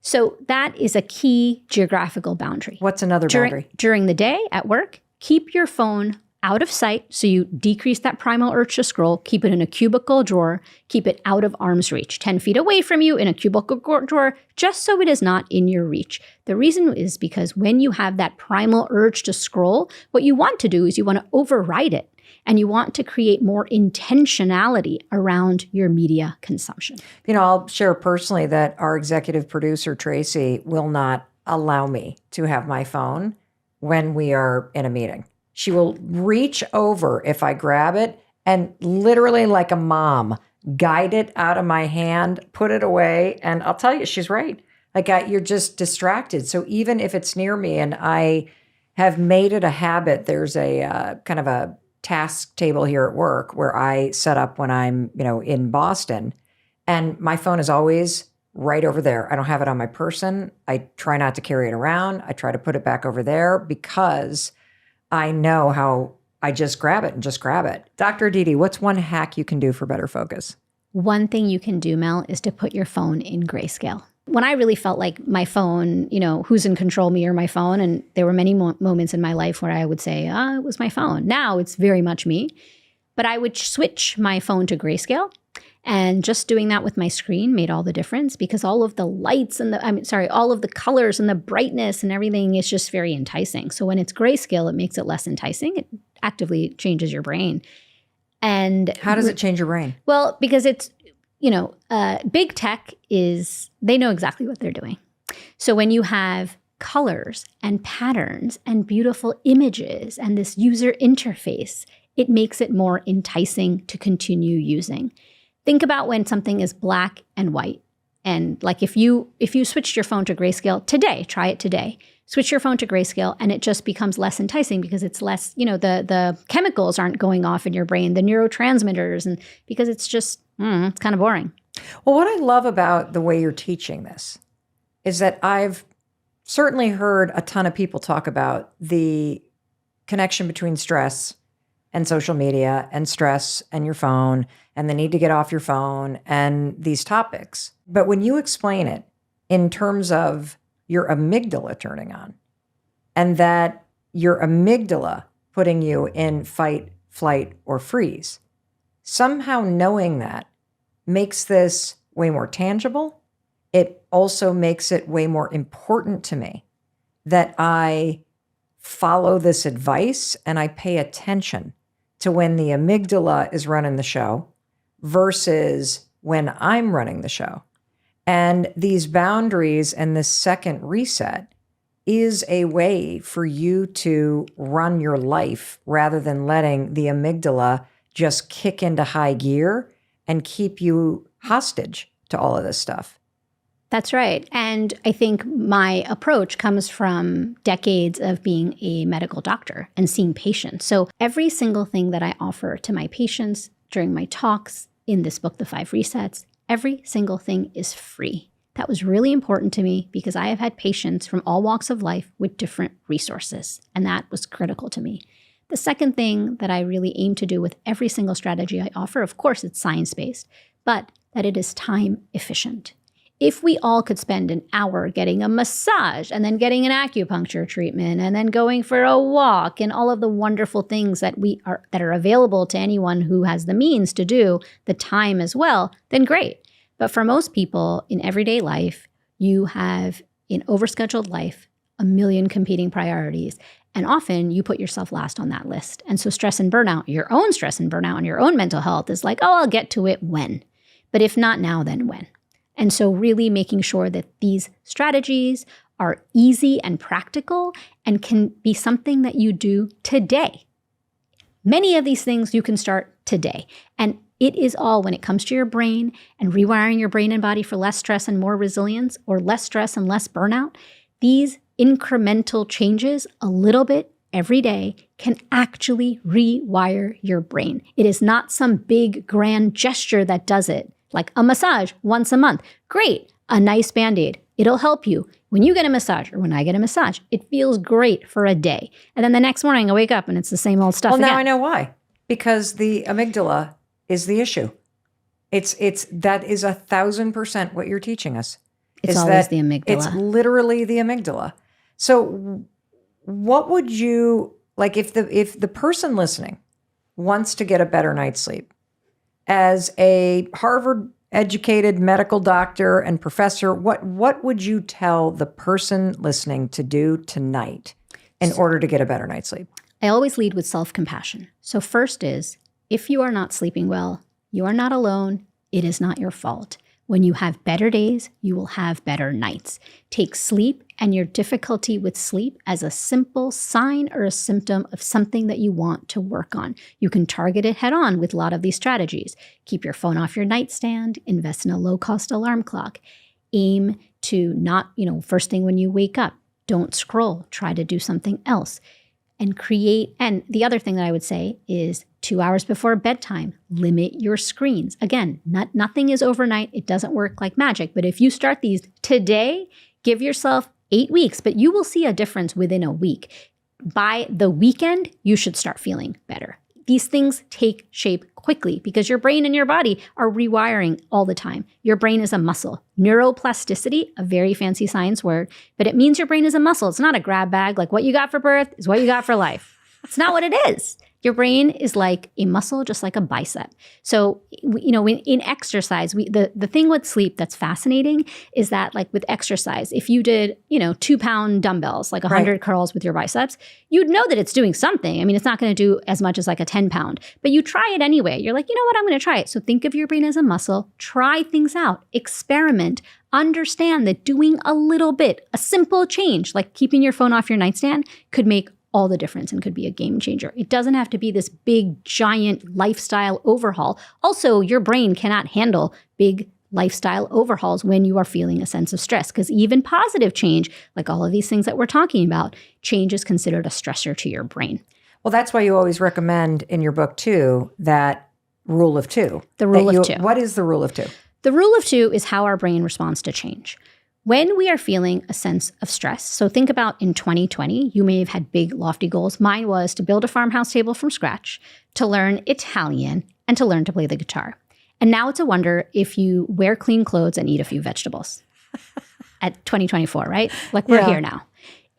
So that is a key geographical boundary. What's another boundary? During the day at work, keep your phone out of sight so you decrease that primal urge to scroll. Keep it in a cubicle drawer. Keep it out of arm's reach, 10 feet away from you in a cubicle drawer, just so it is not in your reach. The reason is because when you have that primal urge to scroll, what you want to do is you want to override it. And you want to create more intentionality around your media consumption. You know, I'll share personally that our executive producer, Tracy, will not allow me to have my phone when we are in a meeting. She will reach over if I grab it and literally like a mom, guide it out of my hand, put it away. And I'll tell you, she's right. Like you're just distracted. So even if it's near me and I have made it a habit, there's a kind of a task table here at work where I set up when I'm, in Boston, and my phone is always right over there. I don't have it on my person. I try not to carry it around. I try to put it back over there because I know how I just grab it and just grab it. Dr. Aditi, what's one hack you can do for better focus? One thing you can do, Mel, is to put your phone in grayscale. When I really felt like my phone, who's in control, me or my phone? And there were many moments in my life where I would say, it was my phone. Now it's very much me. But I would switch my phone to grayscale. And just doing that with my screen made all the difference because all of the lights and all of the colors and the brightness and everything is just very enticing. So when it's grayscale, it makes it less enticing. It actively changes your brain. And how does it change your brain? Well, because it's, big tech they know exactly what they're doing. So when you have colors and patterns and beautiful images and this user interface, it makes it more enticing to continue using. Think about when something is black and white. And like if you switched your phone to grayscale today, try it today. Switch your phone to grayscale and it just becomes less enticing because it's less, the chemicals aren't going off in your brain, the neurotransmitters, and because it's just, it's kind of boring. Well, what I love about the way you're teaching this is that I've certainly heard a ton of people talk about the connection between stress and social media and stress and your phone and the need to get off your phone and these topics. But when you explain it in terms of your amygdala turning on and that your amygdala putting you in fight, flight, or freeze, somehow knowing that makes this way more tangible. It also makes it way more important to me that I follow this advice and I pay attention to when the amygdala is running the show versus when I'm running the show. And these boundaries and this second reset is a way for you to run your life rather than letting the amygdala just kick into high gear and keep you hostage to all of this stuff. That's right. And I think my approach comes from decades of being a medical doctor and seeing patients. So every single thing that I offer to my patients during my talks in this book, The 5 Resets, every single thing is free. That was really important to me because I have had patients from all walks of life with different resources, and that was critical to me. The second thing that I really aim to do with every single strategy I offer, of course, it's science-based, but that it is time efficient. If we all could spend an hour getting a massage and then getting an acupuncture treatment and then going for a walk and all of the wonderful things that are available to anyone who has the means to do, the time as well, then great. But for most people in everyday life, you have in overscheduled life a million competing priorities. And often you put yourself last on that list. And so stress and burnout, your own stress and burnout and your own mental health is like, I'll get to it when. But if not now, then when? And so really making sure that these strategies are easy and practical and can be something that you do today. Many of these things you can start today. And it is all when it comes to your brain and rewiring your brain and body for less stress and more resilience, or less stress and less burnout. These incremental changes a little bit every day can actually rewire your brain. It is not some big grand gesture that does it. Like a massage once a month. Great. A nice Band-Aid. It'll help you. When you get a massage or when I get a massage, it feels great for a day. And then the next morning I wake up and it's the same old stuff again. Now I know why. Because the amygdala is the issue. That is 1,000% what you're teaching us. It's is always that the amygdala. It's literally the amygdala. So what would you, like if the person listening wants to get a better night's sleep, as a Harvard educated medical doctor and professor, what would you tell the person listening to do tonight in order to get a better night's sleep? I always lead with self-compassion. So first is, if you are not sleeping well, you are not alone. It is not your fault. When you have better days, you will have better nights. Take sleep and your difficulty with sleep as a simple sign or a symptom of something that you want to work on. You can target it head on with a lot of these strategies. Keep your phone off your nightstand, invest in a low-cost alarm clock, aim to not, first thing when you wake up, don't scroll, try to do something else. And create, and the other thing that I would say is 2 hours before bedtime, limit your screens. Again, nothing is overnight. It doesn't work like magic. But if you start these today, give yourself 8 weeks, but you will see a difference within a week. By the weekend, you should start feeling better. These things take shape quickly because your brain and your body are rewiring all the time. Your brain is a muscle. Neuroplasticity, a very fancy science word, but it means your brain is a muscle. It's not a grab bag. Like what you got for birth is what you got for life. It's not what it is. Your brain is like a muscle, just like a bicep. So, in exercise, the thing with sleep that's fascinating is that, like with exercise, if you did, 2-pound dumbbells, like 100 curls with your biceps, you'd know that it's doing something. I mean, it's not going to do as much as like a 10-pound, but you try it anyway. You're like, you know what, I'm going to try it. So think of your brain as a muscle, try things out, experiment, understand that doing a little bit, a simple change, like keeping your phone off your nightstand, could make all the difference and could be a game changer. It doesn't have to be this big, giant lifestyle overhaul. Also, your brain cannot handle big lifestyle overhauls when you are feeling a sense of stress, because even positive change, like all of these things that we're talking about, change is considered a stressor to your brain. Well, that's why you always recommend in your book too, that rule of two. The rule of two. What is the rule of two? The rule of two is how our brain responds to change. When we are feeling a sense of stress, so think about in 2020, you may have had big, lofty goals. Mine was to build a farmhouse table from scratch, to learn Italian, and to learn to play the guitar. And now it's a wonder if you wear clean clothes and eat a few vegetables at 2024, right? Like we're here now.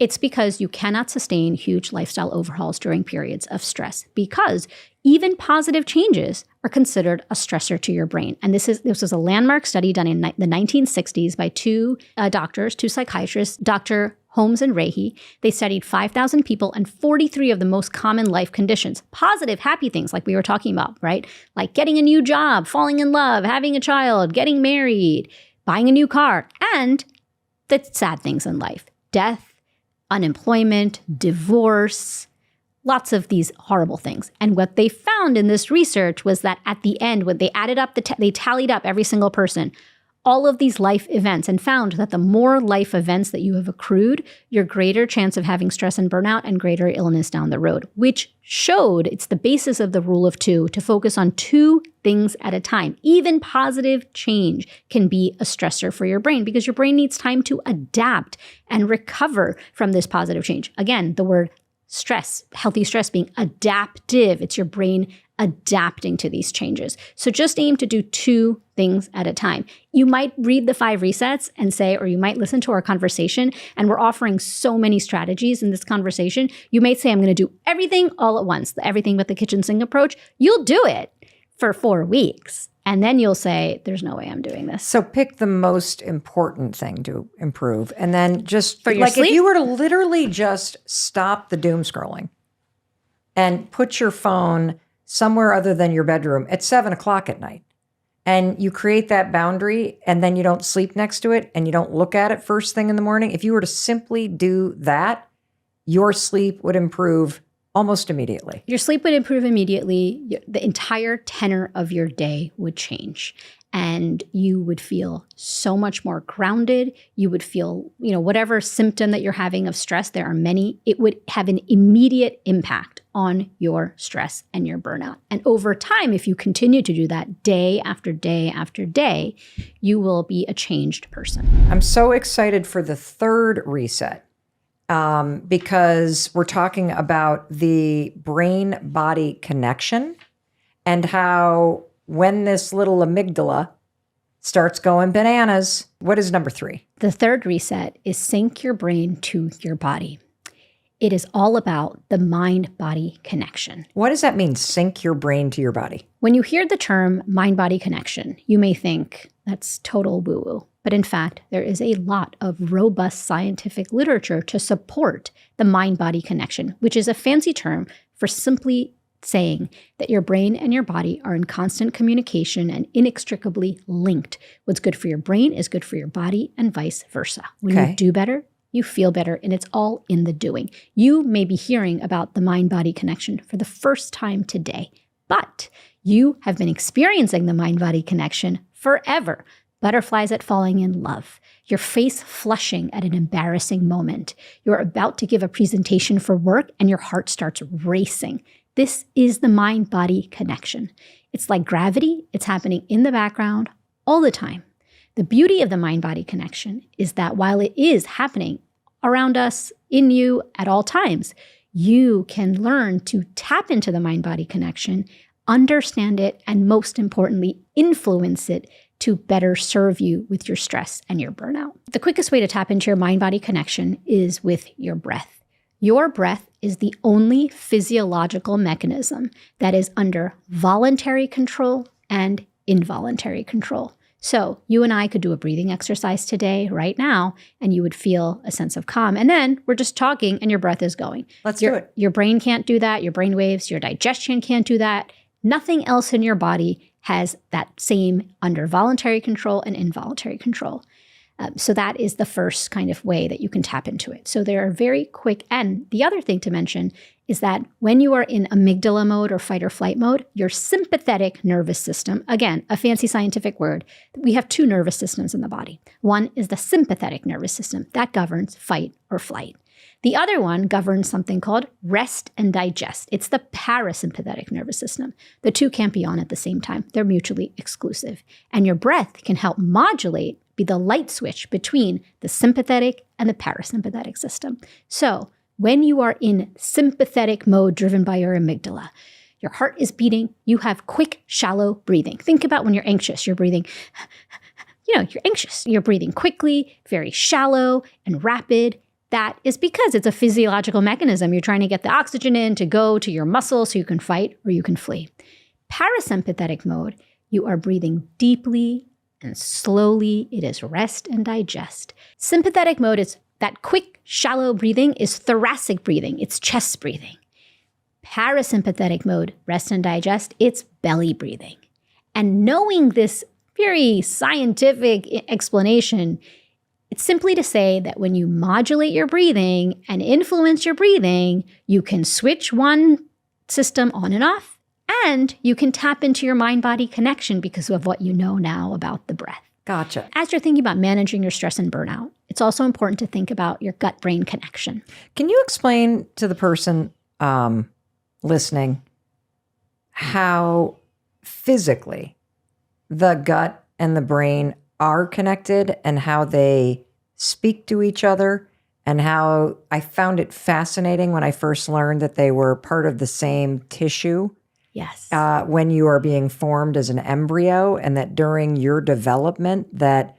It's because you cannot sustain huge lifestyle overhauls during periods of stress, because even positive changes are considered a stressor to your brain. And this was a landmark study done in the 1960s by two psychiatrists, Dr. Holmes and Rahe. They studied 5,000 people and 43 of the most common life conditions, positive, happy things like we were talking about, right? Like getting a new job, falling in love, having a child, getting married, buying a new car, and the sad things in life, death, unemployment, divorce, lots of these horrible things. And what they found in this research was that at the end, when they added up, they tallied up every single person, all of these life events, and found that the more life events that you have accrued, your greater chance of having stress and burnout and greater illness down the road, which showed it's the basis of the rule of two, to focus on two things at a time. Even positive change can be a stressor for your brain because your brain needs time to adapt and recover from this positive change. Again, the word stress, healthy stress being adaptive. It's your brain adapting to these changes. So just aim to do two things at a time. You might read the 5 resets and say, or you might listen to our conversation, and we're offering so many strategies in this conversation. You may say, I'm going to do everything all at once, the everything but the kitchen sink approach. You'll do it for 4 weeks. And then you'll say, there's no way I'm doing this. So pick the most important thing to improve. And then just for your sleep? If you were to literally just stop the doom scrolling and put your phone somewhere other than your bedroom at 7:00 at night, and you create that boundary, and then you don't sleep next to it and you don't look at it first thing in the morning, if you were to simply do that, your sleep would improve almost immediately. Your sleep would improve immediately. The entire tenor of your day would change. And you would feel so much more grounded. You would feel, whatever symptom that you're having of stress, there are many, it would have an immediate impact on your stress and your burnout. And over time, if you continue to do that day after day after day, you will be a changed person. I'm so excited for the 3rd reset. Because we're talking about the brain-body connection and how when this little amygdala starts going bananas. What is number 3? The third reset is sync your brain to your body. It is all about the mind-body connection. What does that mean, sync your brain to your body? When you hear the term mind-body connection, you may think that's total woo-woo. But in fact, there is a lot of robust scientific literature to support the mind-body connection, which is a fancy term for simply saying that your brain and your body are in constant communication and inextricably linked. What's good for your brain is good for your body and vice versa. When you do better, you feel better, and it's all in the doing. You may be hearing about the mind-body connection for the first time today, but you have been experiencing the mind-body connection forever. Butterflies at falling in love, your face flushing at an embarrassing moment. You're about to give a presentation for work and your heart starts racing. This is the mind-body connection. It's like gravity. It's happening in the background all the time. The beauty of the mind-body connection is that while it is happening around us, in you, at all times, you can learn to tap into the mind-body connection, understand it, and most importantly, influence it to better serve you with your stress and your burnout. The quickest way to tap into your mind-body connection is with your breath. Your breath is the only physiological mechanism that is under voluntary control and involuntary control. So you and I could do a breathing exercise today, right now, and you would feel a sense of calm. And then we're just talking and your breath is going. Let's do it. Your brain can't do that. Your brain waves, your digestion can't do that. Nothing else in your body has that same under voluntary control and involuntary control. So that is the first kind of way that you can tap into it. So they are very quick. And the other thing to mention is that when you are in amygdala mode or fight or flight mode, your sympathetic nervous system, again, a fancy scientific word, we have 2 nervous systems in the body. One is the sympathetic nervous system that governs fight or flight. The other one governs something called rest and digest. It's the parasympathetic nervous system. The 2 can't be on at the same time. They're mutually exclusive. And your breath can help modulate, be the light switch between the sympathetic and the parasympathetic system. So when you are in sympathetic mode driven by your amygdala, your heart is beating, you have quick, shallow breathing. Think about when you're anxious, you're breathing, you're anxious. You're breathing quickly, very shallow and rapid. That is because it's a physiological mechanism. You're trying to get the oxygen in to go to your muscles so you can fight or you can flee. Parasympathetic mode, you are breathing deeply and slowly. It is rest and digest. Sympathetic mode is that quick, shallow breathing is thoracic breathing. It's chest breathing. Parasympathetic mode, rest and digest, it's belly breathing. And knowing this very scientific explanation, it's simply to say that when you modulate your breathing and influence your breathing, you can switch one system on and off, and you can tap into your mind-body connection because of what you know now about the breath. Gotcha. As you're thinking about managing your stress and burnout, it's also important to think about your gut-brain connection. Can you explain to the person listening how physically the gut and the brain are connected and how they speak to each other, and how I found it fascinating when I first learned that they were part of the same tissue? Yes. When you are being formed as an embryo, and that during your development that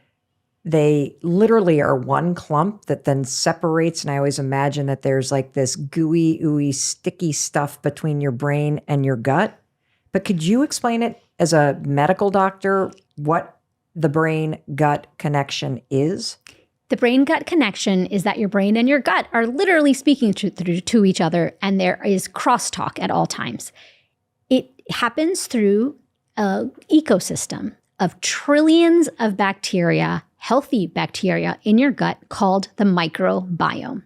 they literally are one clump that then separates. And I always imagine that there's like this gooey, ooey, sticky stuff between your brain and your gut. But could you explain it as a medical doctor, what the brain-gut connection is? The brain-gut connection is that your brain and your gut are literally speaking to each other, and there is crosstalk at all times. It happens through an ecosystem of trillions of bacteria, healthy bacteria in your gut called the microbiome.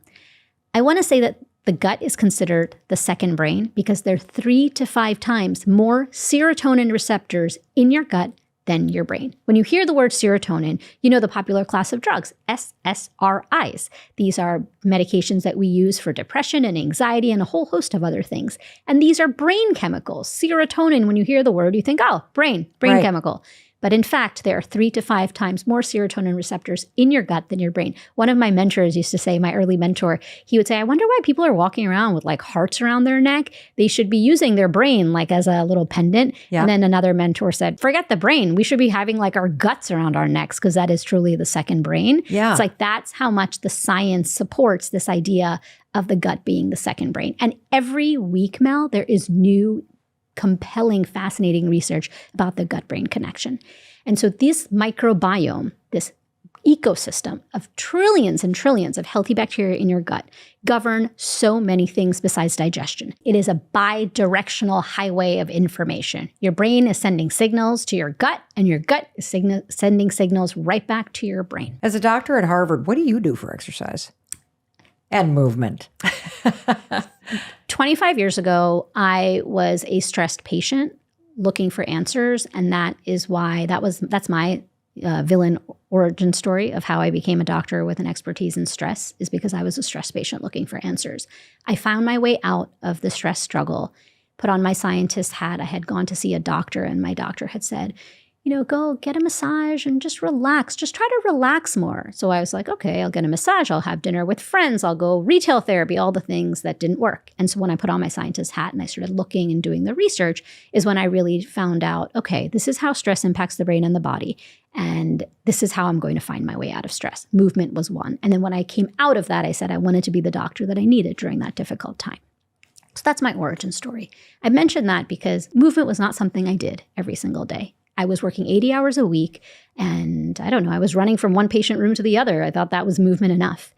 I want to say that the gut is considered the second brain because there are 3 to 5 times more serotonin receptors in your gut than your brain. When you hear the word serotonin, you know the popular class of drugs, SSRIs. These are medications that we use for depression and anxiety and a whole host of other things. And these are brain chemicals. Serotonin, when you hear the word, you think, oh, brain Right. chemical. But in fact, there are 3 to 5 times more serotonin receptors in your gut than your brain. One of my mentors used to say, my early mentor, he would say, I wonder why people are walking around with like hearts around their neck. They should be using their brain like as a little pendant. Yeah. And then another mentor said, forget the brain. We should be having like our guts around our necks because that is truly the second brain. Yeah. It's like that's how much the science supports this idea of the gut being the second brain. And every week, Mel, there is new compelling, fascinating research about the gut-brain connection. And so this microbiome, this ecosystem of trillions and trillions of healthy bacteria in your gut govern so many things besides digestion. It is a bi-directional highway of information. Your brain is sending signals to your gut, and your gut is sending signals right back to your brain. As a doctor at Harvard, what do you do for exercise? And movement. 25 years ago, I was a stressed patient looking for answers. And that is why that's my villain origin story of how I became a doctor with an expertise in stress, is because I was a stressed patient looking for answers. I found my way out of the stress struggle, put on my scientist hat. I had gone to see a doctor, and my doctor had said, go get a massage and just relax. Just try to relax more. So I was like, okay, I'll get a massage. I'll have dinner with friends. I'll go retail therapy, all the things that didn't work. And so when I put on my scientist hat and I started looking and doing the research is when I really found out, okay, this is how stress impacts the brain and the body. And this is how I'm going to find my way out of stress. Movement was one. And then when I came out of that, I said I wanted to be the doctor that I needed during that difficult time. So that's my origin story. I mentioned that because movement was not something I did every single day. I was working 80 hours a week, and I don't know, I was running from one patient room to the other. I thought that was movement enough.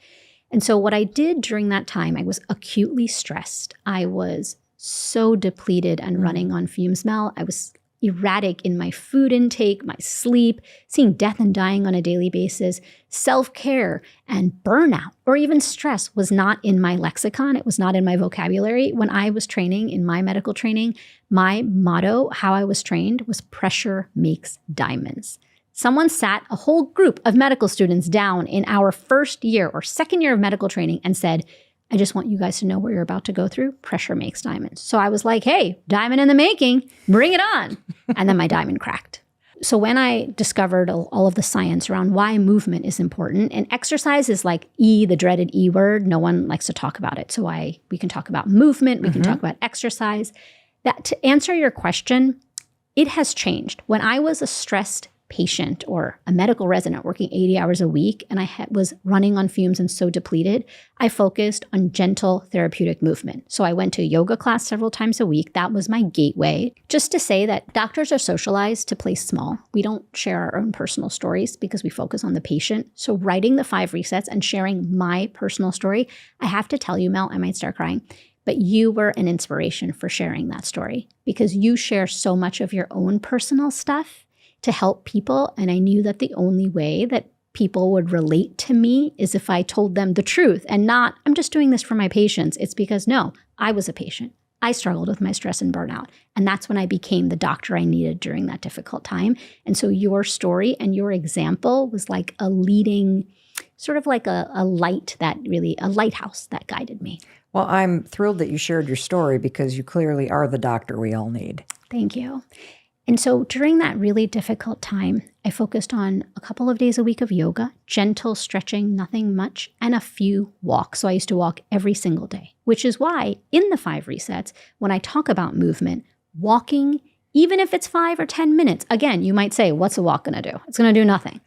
And so what I did during that time, I was acutely stressed. I was so depleted and running on fumes, Mel. I was erratic in my food intake, my sleep, seeing death and dying on a daily basis. Self-care and burnout or even stress was not in my lexicon. It was not in my vocabulary. When I was training in my medical training, my motto, how I was trained, was pressure makes diamonds. Someone sat a whole group of medical students down in our first year or second year of medical training and said, I just want you guys to know what you're about to go through. Pressure makes diamonds. So I was like, hey, diamond in the making, bring it on. And then my diamond cracked. So when I discovered all of the science around why movement is important, and exercise is like the dreaded E word, no one likes to talk about it. So we can talk about movement, we can talk about exercise. That to answer your question, it has changed. When I was a stressed patient or a medical resident working 80 hours a week, and I was running on fumes and so depleted, I focused on gentle therapeutic movement. So I went to a yoga class several times a week. That was my gateway. Just to say that doctors are socialized to play small. We don't share our own personal stories because we focus on the patient. So writing the 5 resets and sharing my personal story, I have to tell you, Mel, I might start crying, but you were an inspiration for sharing that story because you share so much of your own personal stuff to help people. And I knew that the only way that people would relate to me is if I told them the truth and not, I'm just doing this for my patients. It's because, no, I was a patient. I struggled with my stress and burnout. And that's when I became the doctor I needed during that difficult time. And so your story and your example was like a leading, sort of like a light that really, a lighthouse that guided me. Well, I'm thrilled that you shared your story because you clearly are the doctor we all need. Thank you. And so during that really difficult time, I focused on a couple of days a week of yoga, gentle stretching, nothing much, and a few walks. So I used to walk every single day, which is why in the 5 resets, when I talk about movement, walking, even if it's 5 or 10 minutes, again, you might say, what's a walk going to do? It's going to do nothing.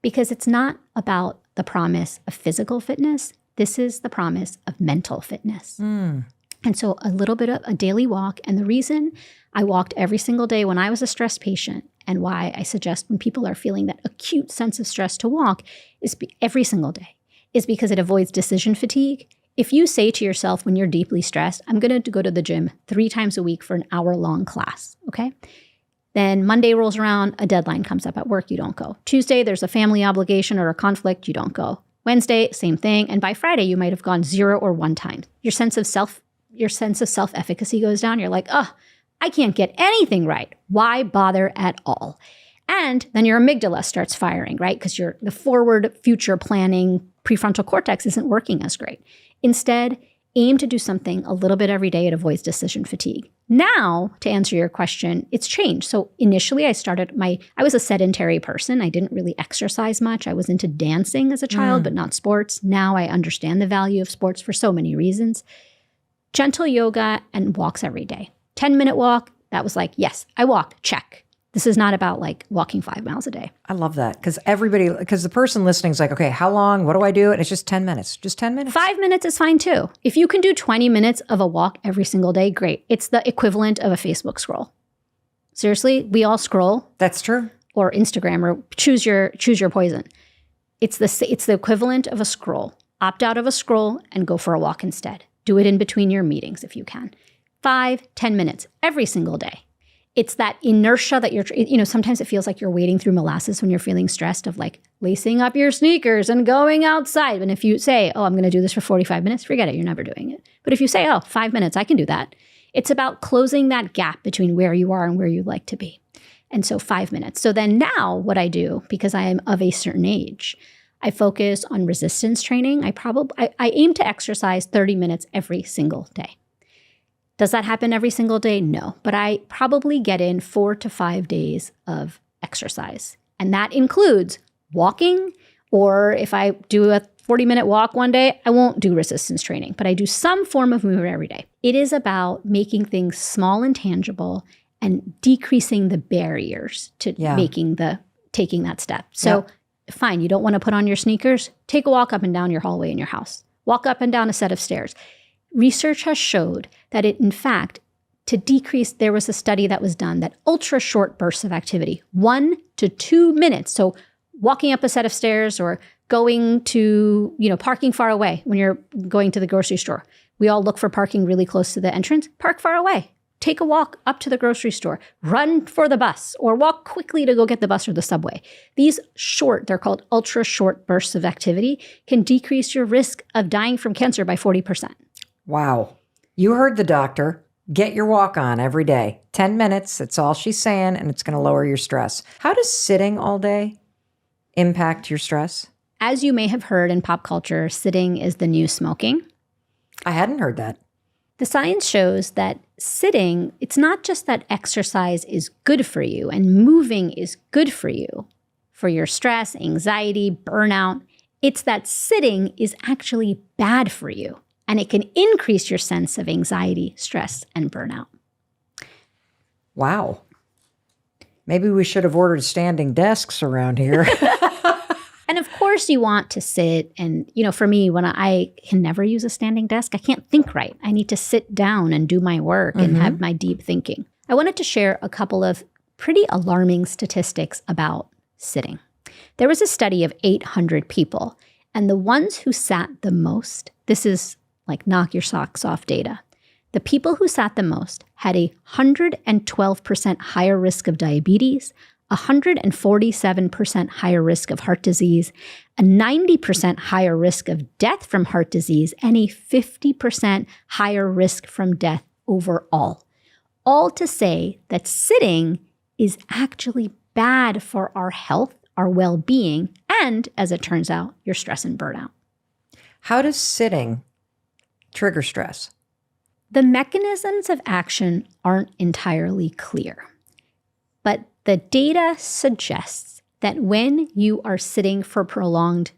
Because it's not about the promise of physical fitness. This is the promise of mental fitness. And so a little bit of a daily walk. And the reason I walked every single day when I was a stressed patient, and why I suggest when people are feeling that acute sense of stress to walk is every single day, is because it avoids decision fatigue. If you say to yourself when you're deeply stressed, I'm going to go to the gym 3 times a week for an hour-long class, okay? Then Monday rolls around, a deadline comes up at work, you don't go. Tuesday, there's a family obligation or a conflict, you don't go. Wednesday, same thing. And by Friday, you might have gone 0 or 1 time. Your sense of self-efficacy goes down. You're like, I can't get anything right. Why bother at all? And then your amygdala starts firing, right? Because the forward future planning prefrontal cortex isn't working as great. Instead, aim to do something a little bit every day. It avoids decision fatigue. Now, to answer your question, it's changed. So initially I was a sedentary person. I didn't really exercise much. I was into dancing as a child, but not sports. Now I understand the value of sports for so many reasons. Gentle yoga and walks every day. 10-minute walk, that was like, yes, I walk, check. This is not about like walking 5 miles a day. I love that because the person listening is like, okay, how long? What do I do? And it's just 10 minutes. Just 10 minutes. 5 minutes is fine too. If you can do 20 minutes of a walk every single day, great. It's the equivalent of a Facebook scroll. Seriously, we all scroll. That's true. Or Instagram, or choose your poison. It's the equivalent of a scroll. Opt out of a scroll and go for a walk instead. Do it in between your meetings if you can. 5-10 minutes every single day. It's that inertia that sometimes it feels like you're wading through molasses when you're feeling stressed, of like lacing up your sneakers and going outside. And if you say, oh, I'm going to do this for 45 minutes, forget it. You're never doing it. But if you say, oh, 5 minutes, I can do that. It's about closing that gap between where you are and where you'd like to be. And so 5 minutes. So then now what I do, because I am of a certain age, I focus on resistance training. I aim to exercise 30 minutes every single day. Does that happen every single day? No, but I probably get in 4 to 5 days of exercise. And that includes walking, or if I do a 40-minute walk one day, I won't do resistance training, but I do some form of movement every day. It is about making things small and tangible and decreasing the barriers to taking that step. So fine, you don't want to put on your sneakers, take a walk up and down your hallway in your house. Walk up and down a set of stairs. Research has showed that in fact, to decrease, there was a study that was done that ultra short bursts of activity, 1 to 2 minutes. So walking up a set of stairs or going to, parking far away when you're going to the grocery store. We all look for parking really close to the entrance. Park far away. Take a walk up to the grocery store. Run for the bus or walk quickly to go get the bus or the subway. These they're called ultra short bursts of activity, can decrease your risk of dying from cancer by 40%. Wow. You heard the doctor. Get your walk on every day. 10 minutes. That's all she's saying. And it's going to lower your stress. How does sitting all day impact your stress? As you may have heard in pop culture, sitting is the new smoking. I hadn't heard that. The science shows that sitting, it's not just that exercise is good for you and moving is good for you, for your stress, anxiety, burnout. It's that sitting is actually bad for you. And it can increase your sense of anxiety, stress, and burnout. Wow. Maybe we should have ordered standing desks around here. And of course you want to sit. And, for me, when I can never use a standing desk, I can't think right. I need to sit down and do my work and have my deep thinking. I wanted to share a couple of pretty alarming statistics about sitting. There was a study of 800 people, and the ones who sat the most, this is like knock your socks off data. The people who sat the most had a 112% higher risk of diabetes, 147% higher risk of heart disease, a 90% higher risk of death from heart disease, and a 50% higher risk from death overall. All to say that sitting is actually bad for our health, our well-being, and, as it turns out, your stress and burnout. How does sitting trigger stress? The mechanisms of action aren't entirely clear, but the data suggests that when you are sitting for prolonged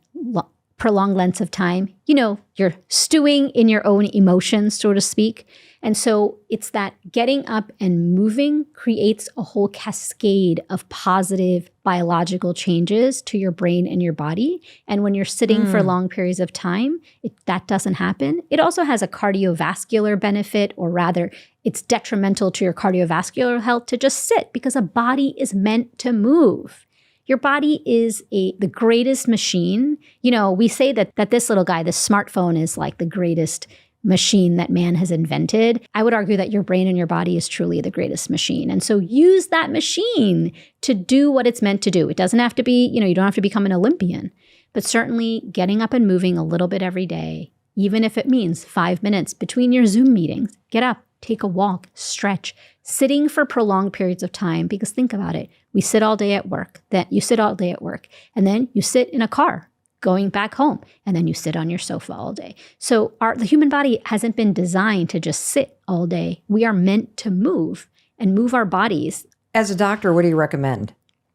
lengths of time, you're stewing in your own emotions, so to speak. And so it's that getting up and moving creates a whole cascade of positive biological changes to your brain and your body. And when you're sitting for long periods of time, that doesn't happen. It also has a cardiovascular benefit, or rather, it's detrimental to your cardiovascular health to just sit, because a body is meant to move. Your body is the greatest machine. We say that this little guy, this smartphone, is like the greatest machine that man has invented. I would argue that your brain and your body is truly the greatest machine. And so use that machine to do what it's meant to do. It doesn't have to be, you don't have to become an Olympian, but certainly getting up and moving a little bit every day, even if it means 5 minutes between your Zoom meetings, get up, take a walk, stretch, sitting for prolonged periods of time. Because think about it. We sit all day at work, then you sit all day at work, and then you sit in a car going back home, and then you sit on your sofa all day. So the human body hasn't been designed to just sit all day. We are meant to move and move our bodies. As a doctor, what do you recommend?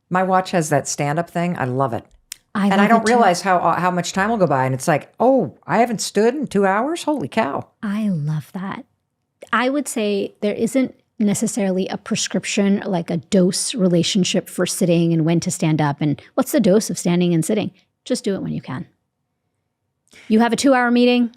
My watch has that stand-up thing. I love it. And I love don't it too. realize how much time will go by. And it's like, oh, I haven't stood in 2 hours? Holy cow. I love that. I would say there isn't necessarily a prescription, like a dose relationship for sitting and when to stand up. And what's the dose of standing and sitting? Just do it when you can. You have a 2-hour meeting,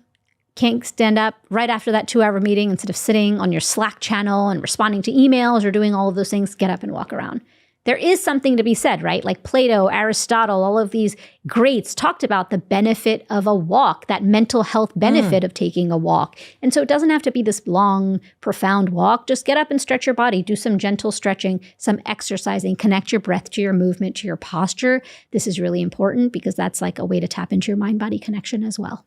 can't stand up right after that 2-hour meeting, instead of sitting on your Slack channel and responding to emails or doing all of those things, get up and walk around. There is something to be said, right? Like Plato, Aristotle, all of these greats talked about the benefit of a walk, that mental health benefit of taking a walk. And so it doesn't have to be this long, profound walk. Just get up and stretch your body, do some gentle stretching, some exercising, connect your breath to your movement, to your posture. This is really important because that's like a way to tap into your mind-body connection as well.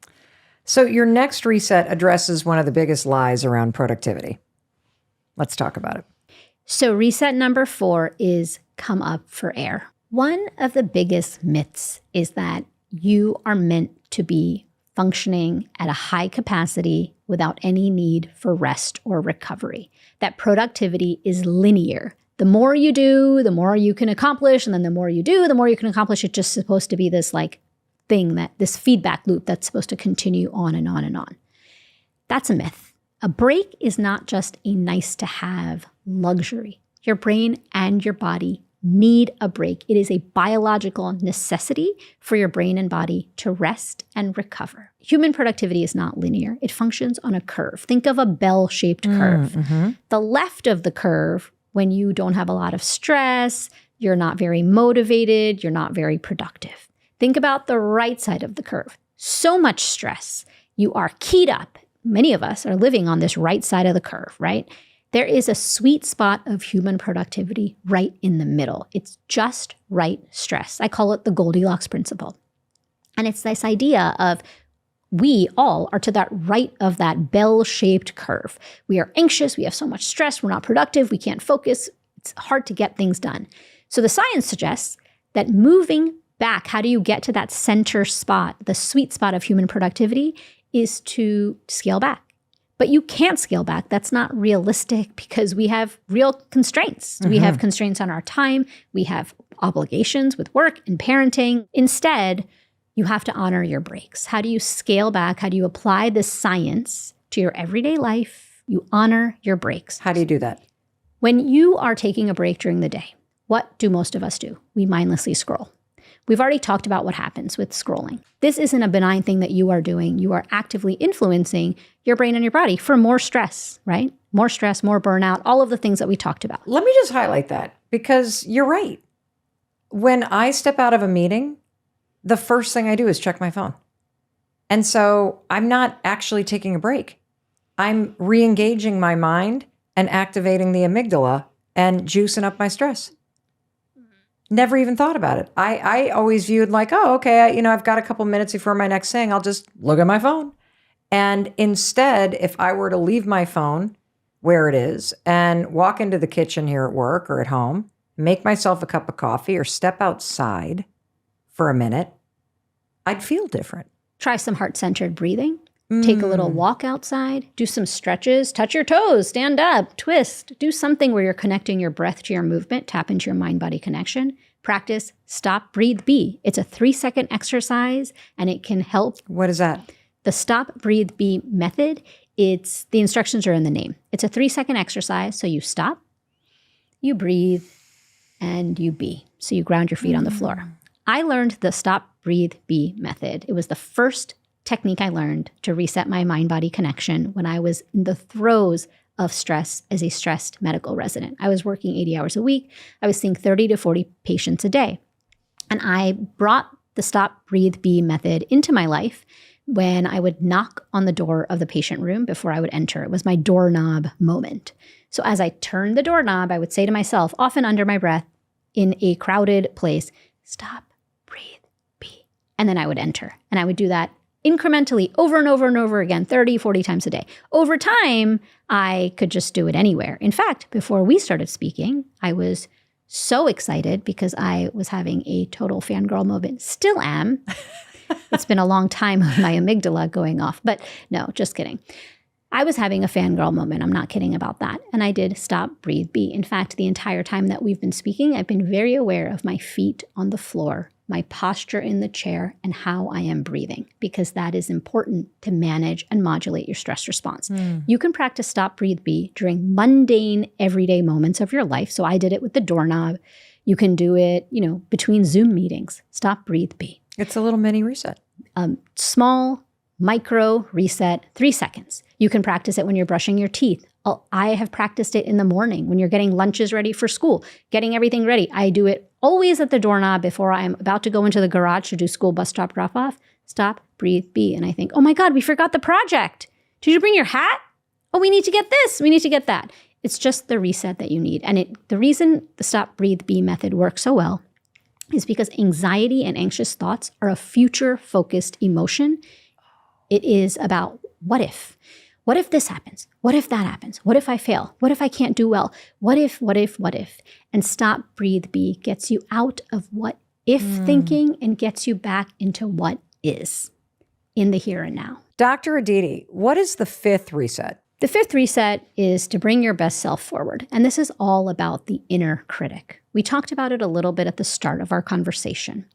So your next reset addresses one of the biggest lies around productivity. Let's talk about it. So reset number 4 is come up for air. One of the biggest myths is that you are meant to be functioning at a high capacity without any need for rest or recovery. That productivity is linear. The more you do, the more you can accomplish. And then the more you do, the more you can accomplish. It's just supposed to be this like thing, this feedback loop that's supposed to continue on and on and on. That's a myth. A break is not just a nice to have luxury. Your brain and your body need a break. It is a biological necessity for your brain and body to rest and recover. Human productivity is not linear. It functions on a curve. Think of a bell-shaped curve. Mm-hmm. The left of the curve, when you don't have a lot of stress, you're not very motivated, you're not very productive. Think about the right side of the curve. So much stress. You are keyed up. Many of us are living on this right side of the curve, right? There is a sweet spot of human productivity right in the middle. It's just right stress. I call it the Goldilocks principle. And it's this idea of we all are to that right of that bell-shaped curve. We are anxious. We have so much stress. We're not productive. We can't focus. It's hard to get things done. So the science suggests that moving back, how do you get to that center spot, the sweet spot of human productivity, is to scale back. But you can't scale back. That's not realistic because we have real constraints. We have constraints on our time. We have obligations with work and parenting. Instead, you have to honor your breaks. How do you scale back? How do you apply this science to your everyday life? You honor your breaks. How do you do that? When you are taking a break during the day, what do most of us do? We mindlessly scroll. We've already talked about what happens with scrolling. This isn't a benign thing that you are doing. You are actively influencing your brain and your body for more stress, right? More stress, more burnout, all of the things that we talked about. Let me just highlight that because you're right. When I step out of a meeting, the first thing I do is check my phone. And so I'm not actually taking a break. I'm re-engaging my mind and activating the amygdala and juicing up my stress. Never even thought about it. I always viewed like, oh, okay, I've got a couple minutes before my next thing. I'll just look at my phone. And instead, if I were to leave my phone where it is and walk into the kitchen here at work or at home, make myself a cup of coffee or step outside for a minute, I'd feel different. Try some heart-centered breathing. Take a little walk outside, do some stretches, touch your toes, stand up, twist, do something where you're connecting your breath to your movement, tap into your mind-body connection. Practice stop, breathe, be. It's a 3-second exercise and it can help. What is that? The stop, breathe, be method, the instructions are in the name. It's a 3-second exercise. So you stop, you breathe, and you be. So you ground your feet on the floor. I learned the stop, breathe, be method. It was the first technique I learned to reset my mind-body connection when I was in the throes of stress as a stressed medical resident. I was working 80 hours a week. I was seeing 30 to 40 patients a day. And I brought the stop, breathe, be method into my life when I would knock on the door of the patient room before I would enter. It was my doorknob moment. So as I turned the doorknob, I would say to myself, often under my breath, in a crowded place, stop, breathe, be. And then I would enter. And I would do that incrementally over and over and over again, 30, 40 times a day. Over time, I could just do it anywhere. In fact, before we started speaking, I was so excited because I was having a total fangirl moment, still am, It's been a long time of my amygdala going off. But no, just kidding. I was having a fangirl moment. I'm not kidding about that. And I did stop, breathe, be. In fact, the entire time that we've been speaking, I've been very aware of my feet on the floor, my posture in the chair, and how I am breathing, because that is important to manage and modulate your stress response. You can practice stop, breathe, be during mundane, everyday moments of your life. So I did it with the doorknob. You can do it, between Zoom meetings. Stop, breathe, be. It's a little mini reset. Small, micro reset, 3 seconds. You can practice it when you're brushing your teeth. I have practiced it in the morning when you're getting lunches ready for school, getting everything ready. I do it always at the doorknob before I'm about to go into the garage to do school bus stop drop off. Stop, breathe, be. And I think, oh my God, we forgot the project. Did you bring your hat? Oh, we need to get this. We need to get that. It's just the reset that you need. And the reason the stop, breathe, be method works so well is because anxiety and anxious thoughts are a future-focused emotion. It is about what if? What if this happens? What if that happens? What if I fail? What if I can't do well? What if? And stop, breathe, be gets you out of what if thinking and gets you back into what is in the here and now. Dr. Aditi, what is the fifth reset? The fifth reset is to bring your best self forward. And this is all about the inner critic. We talked about it a little bit at the start of our conversation.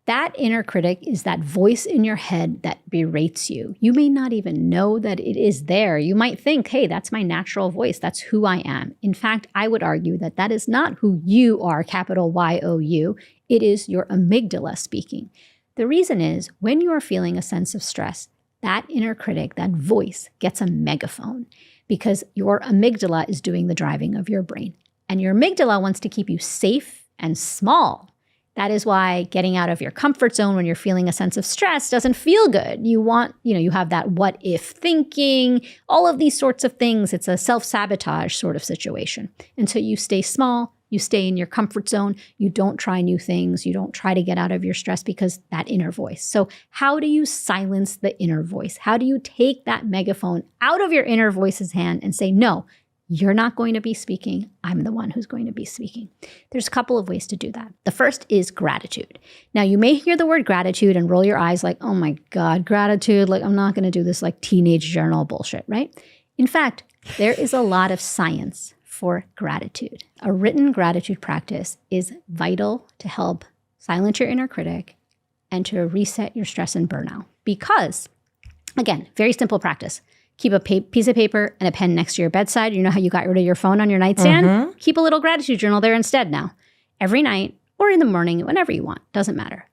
That inner critic is that voice in your head that berates you. You may not even know that it is there. You might think, hey, that's my natural voice. That's who I am. In fact, I would argue that that is not who you are, capital Y-O-U. It is your amygdala speaking. The reason is when you are feeling a sense of stress, that inner critic, that voice gets a megaphone because your amygdala is doing the driving of your brain. And your amygdala wants to keep you safe and small. That is why getting out of your comfort zone when you're feeling a sense of stress doesn't feel good. You want, you have that what if thinking, all of these sorts of things. It's a self-sabotage sort of situation. And so you stay small, you stay in your comfort zone, you don't try new things, you don't try to get out of your stress because that inner voice. So how do you silence the inner voice? How do you take that megaphone out of your inner voice's hand and say, no, you're not going to be speaking. I'm the one who's going to be speaking. There's a couple of ways to do that. The first is gratitude. Now, you may hear the word gratitude and roll your eyes like, oh my God, gratitude. Like, I'm not going to do this like teenage journal bullshit, right? In fact, there is a lot of science for gratitude. A written gratitude practice is vital to help silence your inner critic and to reset your stress and burnout. Because, again, very simple practice. Keep a piece of paper and a pen next to your bedside. You know how you got rid of your phone on your nightstand? Keep a little gratitude journal there instead now. Every night or in the morning, whenever you want. Doesn't matter.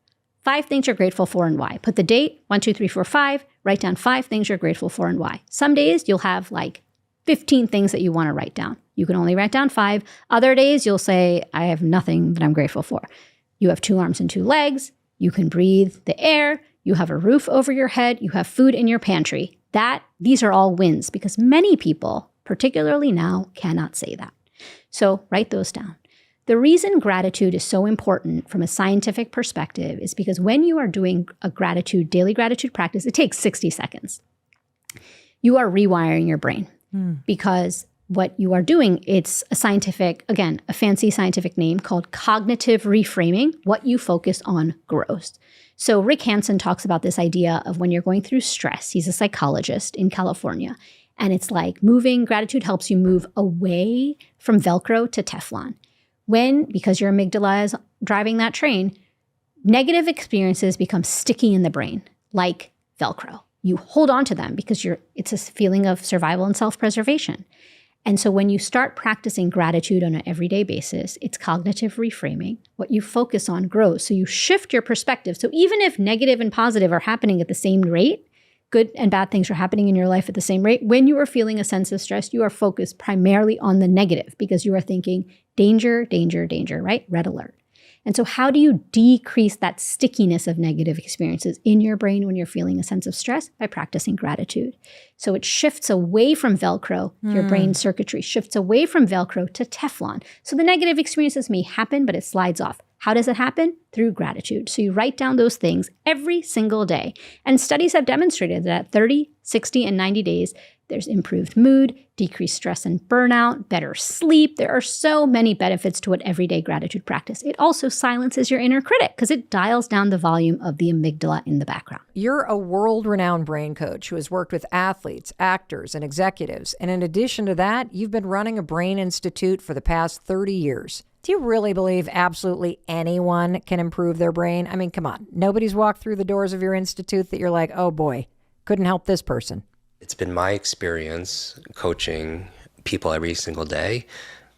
5 things you're grateful for and why. Put the date, 1, 2, 3, 4, 5. Write down 5 things you're grateful for and why. Some days you'll have like 15 things that you want to write down. You can only write down 5. Other days you'll say, I have nothing that I'm grateful for. You have 2 arms and 2 legs. You can breathe the air. You have a roof over your head. You have food in your pantry. These are all wins because many people, particularly now, cannot say that. So write those down. The reason gratitude is so important from a scientific perspective is because when you are doing a daily gratitude practice, it takes 60 seconds. You are rewiring your brain because what you are doing, it's a fancy scientific name called cognitive reframing. What you focus on grows. So Rick Hansen talks about this idea of when you're going through stress. He's a psychologist in California. And it's like gratitude helps you move away from Velcro to Teflon. Because your amygdala is driving that train, negative experiences become sticky in the brain, like Velcro. You hold on to them because it's a feeling of survival and self-preservation. And so when you start practicing gratitude on an everyday basis, it's cognitive reframing. What you focus on grows. So you shift your perspective. So even if negative and positive are happening at the same rate, good and bad things are happening in your life at the same rate, when you are feeling a sense of stress, you are focused primarily on the negative because you are thinking danger, danger, danger, right? Red alert. And so how do you decrease that stickiness of negative experiences in your brain when you're feeling a sense of stress? By practicing gratitude. So it shifts away from Velcro, your brain circuitry shifts away from Velcro to Teflon. So the negative experiences may happen, but it slides off. How does it happen? Through gratitude. So you write down those things every single day. And studies have demonstrated that at 30, 60, and 90 days, There's improved mood, decreased stress and burnout, better sleep. There are so many benefits to an everyday gratitude practice. It also silences your inner critic because it dials down the volume of the amygdala in the background. You're a world-renowned brain coach who has worked with athletes, actors, and executives. And in addition to that, you've been running a brain institute for the past 30 years. Do you really believe absolutely anyone can improve their brain? I mean, come on. Nobody's walked through the doors of your institute that you're like, oh boy, couldn't help this person. It's been my experience coaching people every single day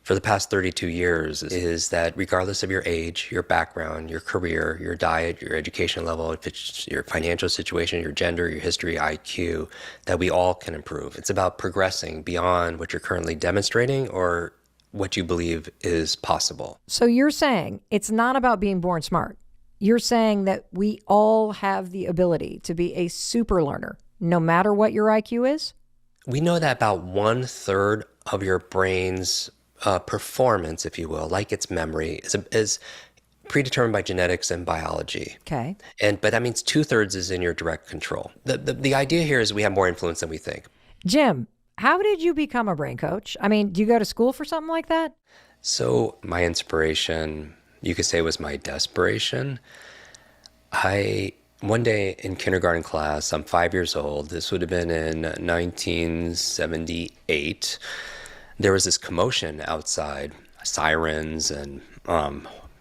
for the past 32 years is that regardless of your age, your background, your career, your diet, your education level, if it's your financial situation, your gender, your history, IQ, that we all can improve. It's about progressing beyond what you're currently demonstrating or what you believe is possible. So you're saying it's not about being born smart. You're saying that we all have the ability to be a super learner, no matter what your IQ is? We know that about 1/3 of your brain's performance, if you will, like its memory, is predetermined by genetics and biology. Okay. But that means 2/3 is in your direct control. The idea here is we have more influence than we think. Jim, how did you become a brain coach? I mean, do you go to school for something like that? So my inspiration, you could say, was my desperation. One day in kindergarten class, I'm 5 years old. This would have been in 1978. There was this commotion outside, sirens and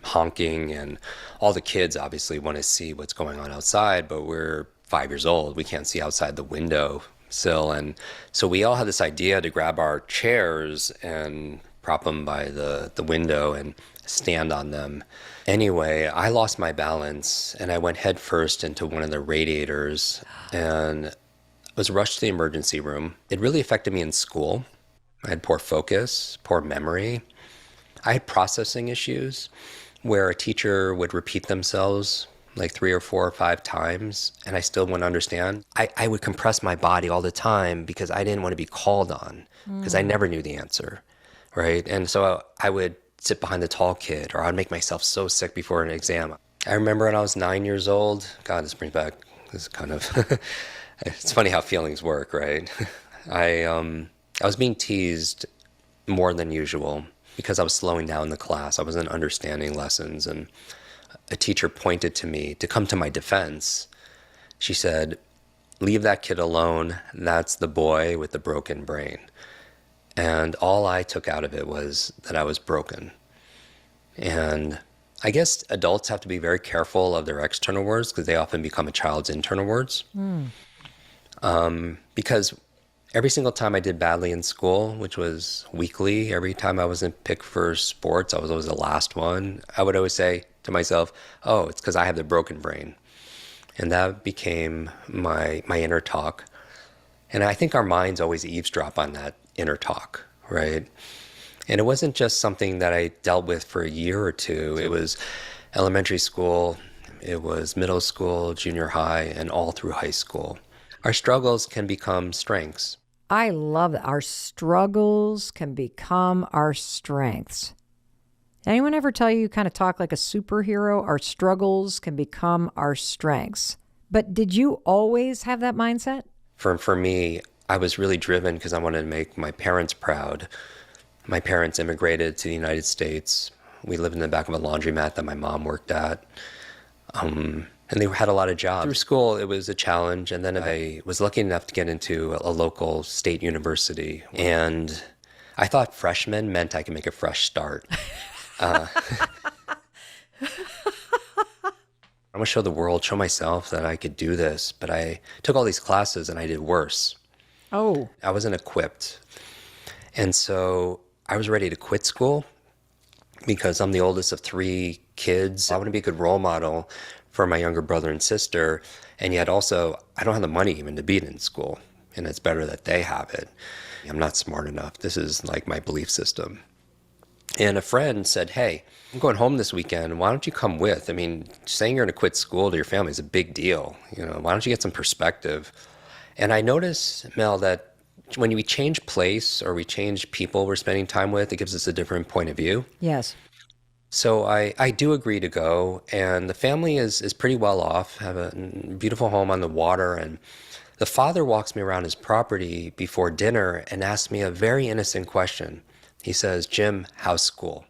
honking, and all the kids obviously want to see what's going on outside, but we're 5 years old. We can't see outside the window sill. And so we all had this idea to grab our chairs and prop them by the window and stand on them. Anyway, I lost my balance and I went headfirst into one of the radiators and was rushed to the emergency room. It really affected me in school. I had poor focus, poor memory. I had processing issues where a teacher would repeat themselves like 3 or 4 or 5 times and I still wouldn't understand. I would compress my body all the time because I didn't want to be called on because I never knew the answer, right? And so I would sit behind the tall kid, or I'd make myself so sick before an exam. I remember when I was 9 years old, God, this brings back this kind of, it's funny how feelings work, right? I was being teased more than usual because I was slowing down the class. I wasn't understanding lessons, and a teacher pointed to me to come to my defense. She said, "Leave that kid alone. That's the boy with the broken brain." And all I took out of it was that I was broken. And I guess adults have to be very careful of their external words because they often become a child's internal words. Because every single time I did badly in school, which was weekly, every time I wasn't picked for sports, I was always the last one. I would always say to myself, oh, it's because I have the broken brain. And that became my inner talk. And I think our minds always eavesdrop on that inner talk, right? And it wasn't just something that I dealt with for a year or two. It was elementary school, it was middle school, junior high, and all through high school. Our struggles can become strengths. I love that. Our struggles can become our strengths. Did anyone ever tell you kind of talk like a superhero? Our struggles can become our strengths. But did you always have that mindset? For me, I was really driven because I wanted to make my parents proud. My parents immigrated to the United States. We lived in the back of a laundromat that my mom worked at. And they had a lot of jobs. Through school, it was a challenge. And then I was lucky enough to get into a local state university. And I thought freshman meant I could make a fresh start. I want to show the world, show myself that I could do this. But I took all these classes and I did worse. Oh. I wasn't equipped. And so I was ready to quit school because I'm the oldest of 3 kids. I want to be a good role model for my younger brother and sister. And yet also, I don't have the money even to be in school. And it's better that they have it. I'm not smart enough. This is like my belief system. And a friend said, hey, I'm going home this weekend. Why don't you come with? I mean, saying you're going to quit school to your family is a big deal. You know, why don't you get some perspective? And I noticed, Mel, that when we change place or we change people we're spending time with, it gives us a different point of view. Yes. So I do agree to go. And the family is pretty well off, have a beautiful home on the water. And The father walks me around his property before dinner and asks me a very innocent question. He says, Jim, how's school?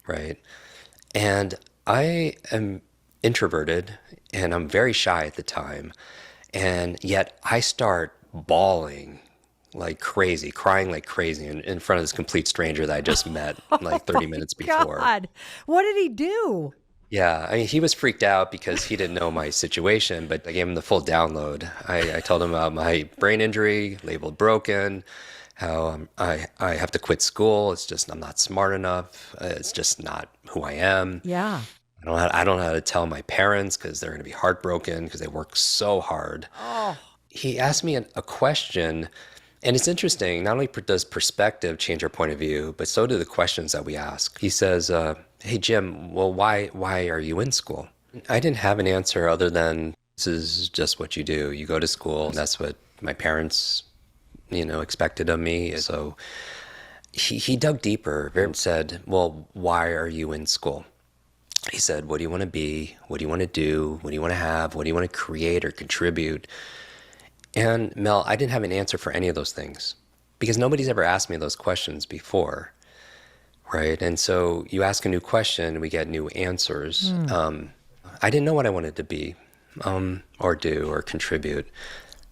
Right? And I am introverted and I'm very shy at the time. And yet I start bawling like crazy, crying like crazy in front of this complete stranger that I just met like 30 minutes before. God, what did he do? Yeah, I mean, he was freaked out because he didn't know my situation, but I gave him the full download. I told him about my brain injury, labeled broken, how I have to quit school. It's just I'm not smart enough. It's just not who I am. Yeah. I don't know how to tell my parents because they're going to be heartbroken because they work so hard. Oh, He asked me a question, and it's interesting. Not only does perspective change our point of view, but so do the questions that we ask. He says, hey, Jim, well, why are you in school? I didn't have an answer other than this is just what you do. You go to school. That's what my parents, expected of me. So he dug deeper and said, well, why are you in school? He said, what do you want to be? What do you want to do? What do you want to have? What do you want to create or contribute? And Mel, I didn't have an answer for any of those things because nobody's ever asked me those questions before, right? And so you ask a new question, we get new answers. I didn't know what I wanted to be or do or contribute.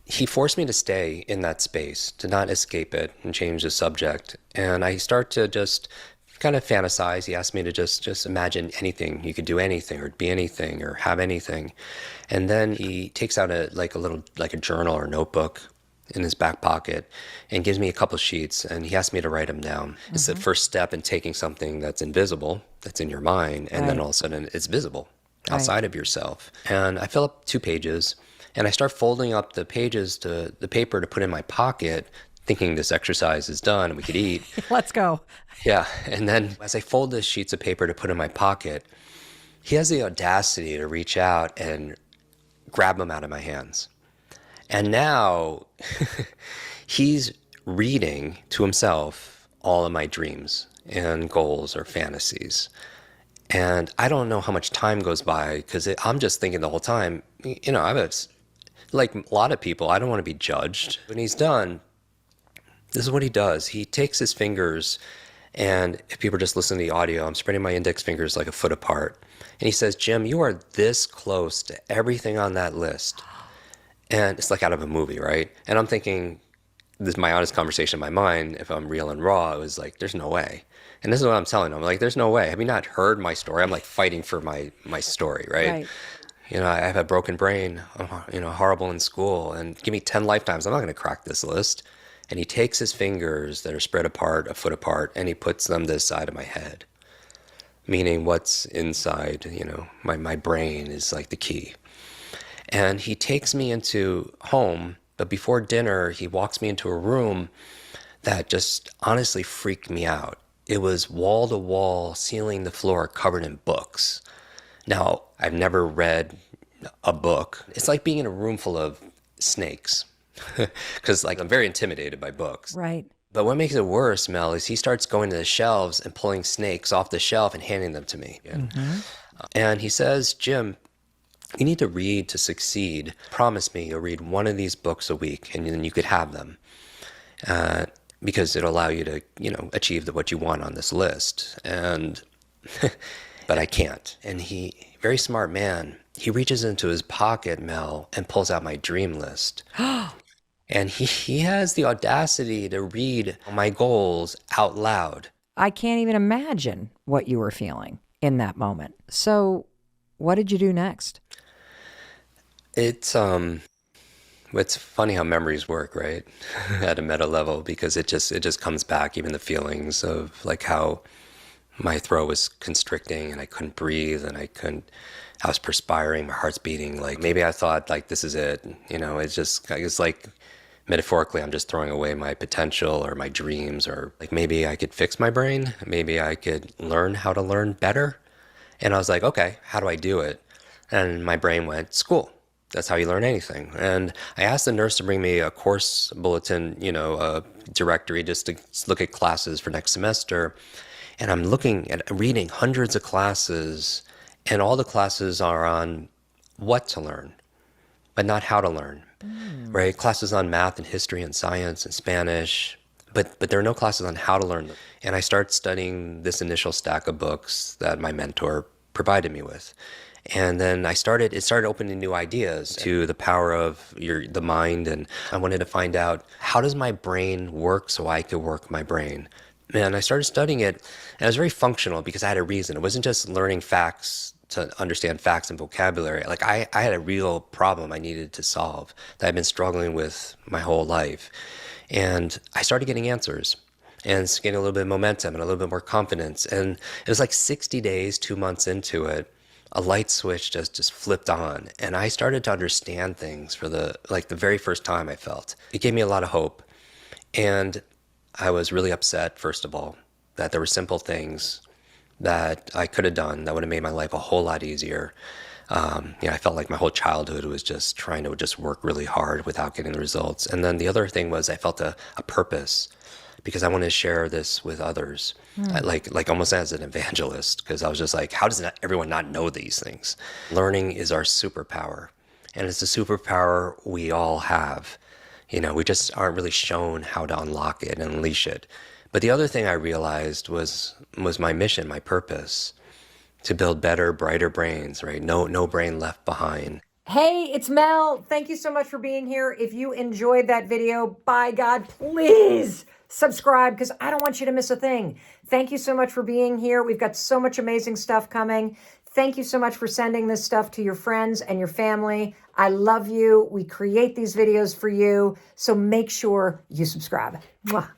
He forced me to stay in that space, to not escape it and change the subject. And I start to just kind of fantasize. He asked me to just imagine anything. You could do anything or be anything or have anything. And then he takes out a journal or notebook in his back pocket and gives me a couple sheets and he asked me to write them down. It's the first step in taking something that's invisible, that's in your mind, and then all of a sudden it's visible outside of yourself. And I fill up 2 pages and I start folding up the pages to the paper to put in my pocket, thinking this exercise is done and we could eat. let's go. Yeah. And then as I fold the sheets of paper to put in my pocket, he has the audacity to reach out and grab them out of my hands. And now he's reading to himself all of my dreams and goals or fantasies. And I don't know how much time goes by because I'm just thinking the whole time, like a lot of people, I don't want to be judged. When he's done, this is what he does. He takes his fingers, and if people just listen to the audio, I'm spreading my index fingers like a foot apart. And he says, Jim, you are this close to everything on that list. And it's like out of a movie, right? And I'm thinking, this is my honest conversation in my mind, if I'm real and raw, it was like, there's no way. And this is what I'm telling him. I'm like, there's no way. Have you not heard my story? I'm like fighting for my story, right? I have a broken brain, horrible in school, and give me 10 lifetimes. I'm not going to crack this list. And he takes his fingers that are spread apart, a foot apart, and he puts them this side of my head. Meaning what's inside, my brain is like the key. And he takes me into home, but before dinner, he walks me into a room that just honestly freaked me out. It was wall to wall, ceiling to floor, covered in books. Now, I've never read a book. It's like being in a room full of snakes because I'm very intimidated by books. Right. But what makes it worse, Mel, is he starts going to the shelves and pulling snakes off the shelf and handing them to me. And he says, Jim, you need to read to succeed. Promise me you'll read one of these books a week and then you could have them because it'll allow you to, achieve what you want on this list. And but I can't. And he, very smart man, he reaches into his pocket, Mel, and pulls out my dream list. And he has the audacity to read my goals out loud. I can't even imagine what you were feeling in that moment. So what did you do next? It's funny how memories work, right? At a meta level, because it just comes back, even the feelings of like how my throat was constricting and I couldn't breathe and I was perspiring, my heart's beating. Like maybe I thought like, this is it. It's like metaphorically, I'm just throwing away my potential or my dreams, or like maybe I could fix my brain. Maybe I could learn how to learn better. And I was like, okay, how do I do it? And my brain went, school. That's how you learn anything. And I asked the nurse to bring me a course bulletin, a directory just to look at classes for next semester. And I'm looking at reading hundreds of classes, and all the classes are on what to learn, but not how to learn. right? Classes on math and history and science and Spanish, but there are no classes on how to learn them. And I started studying this initial stack of books that my mentor provided me with. And then it started opening new ideas to the power of the mind. And I wanted to find out, how does my brain work so I could work my brain? And I started studying it, and it was very functional because I had a reason. It wasn't just learning facts to understand facts and vocabulary. Like I had a real problem I needed to solve that I've been struggling with my whole life. And I started getting answers and getting a little bit of momentum and a little bit more confidence. And it was like 60 days, 2 months into it, a light switch just flipped on, and I started to understand things for the very first time. I felt it gave me a lot of hope, and I was really upset, first of all, that there were simple things that I could have done that would have made my life a whole lot easier. I felt like my whole childhood was just trying to just work really hard without getting the results. And then the other thing was I felt a purpose, because I wanted to share this with others, like almost as an evangelist, because I was just like, how does everyone not know these things? Learning is our superpower, and it's a superpower we all have. We just aren't really shown how to unlock it and unleash it. But the other thing I realized was my mission, my purpose, to build better, brighter brains, right? No brain left behind. Hey, it's Mel. Thank you so much for being here. If you enjoyed that video, by God, please subscribe, because I don't want you to miss a thing. Thank you so much for being here. We've got so much amazing stuff coming. Thank you so much for sending this stuff to your friends and your family. I love you. We create these videos for you, so make sure you subscribe. Mwah.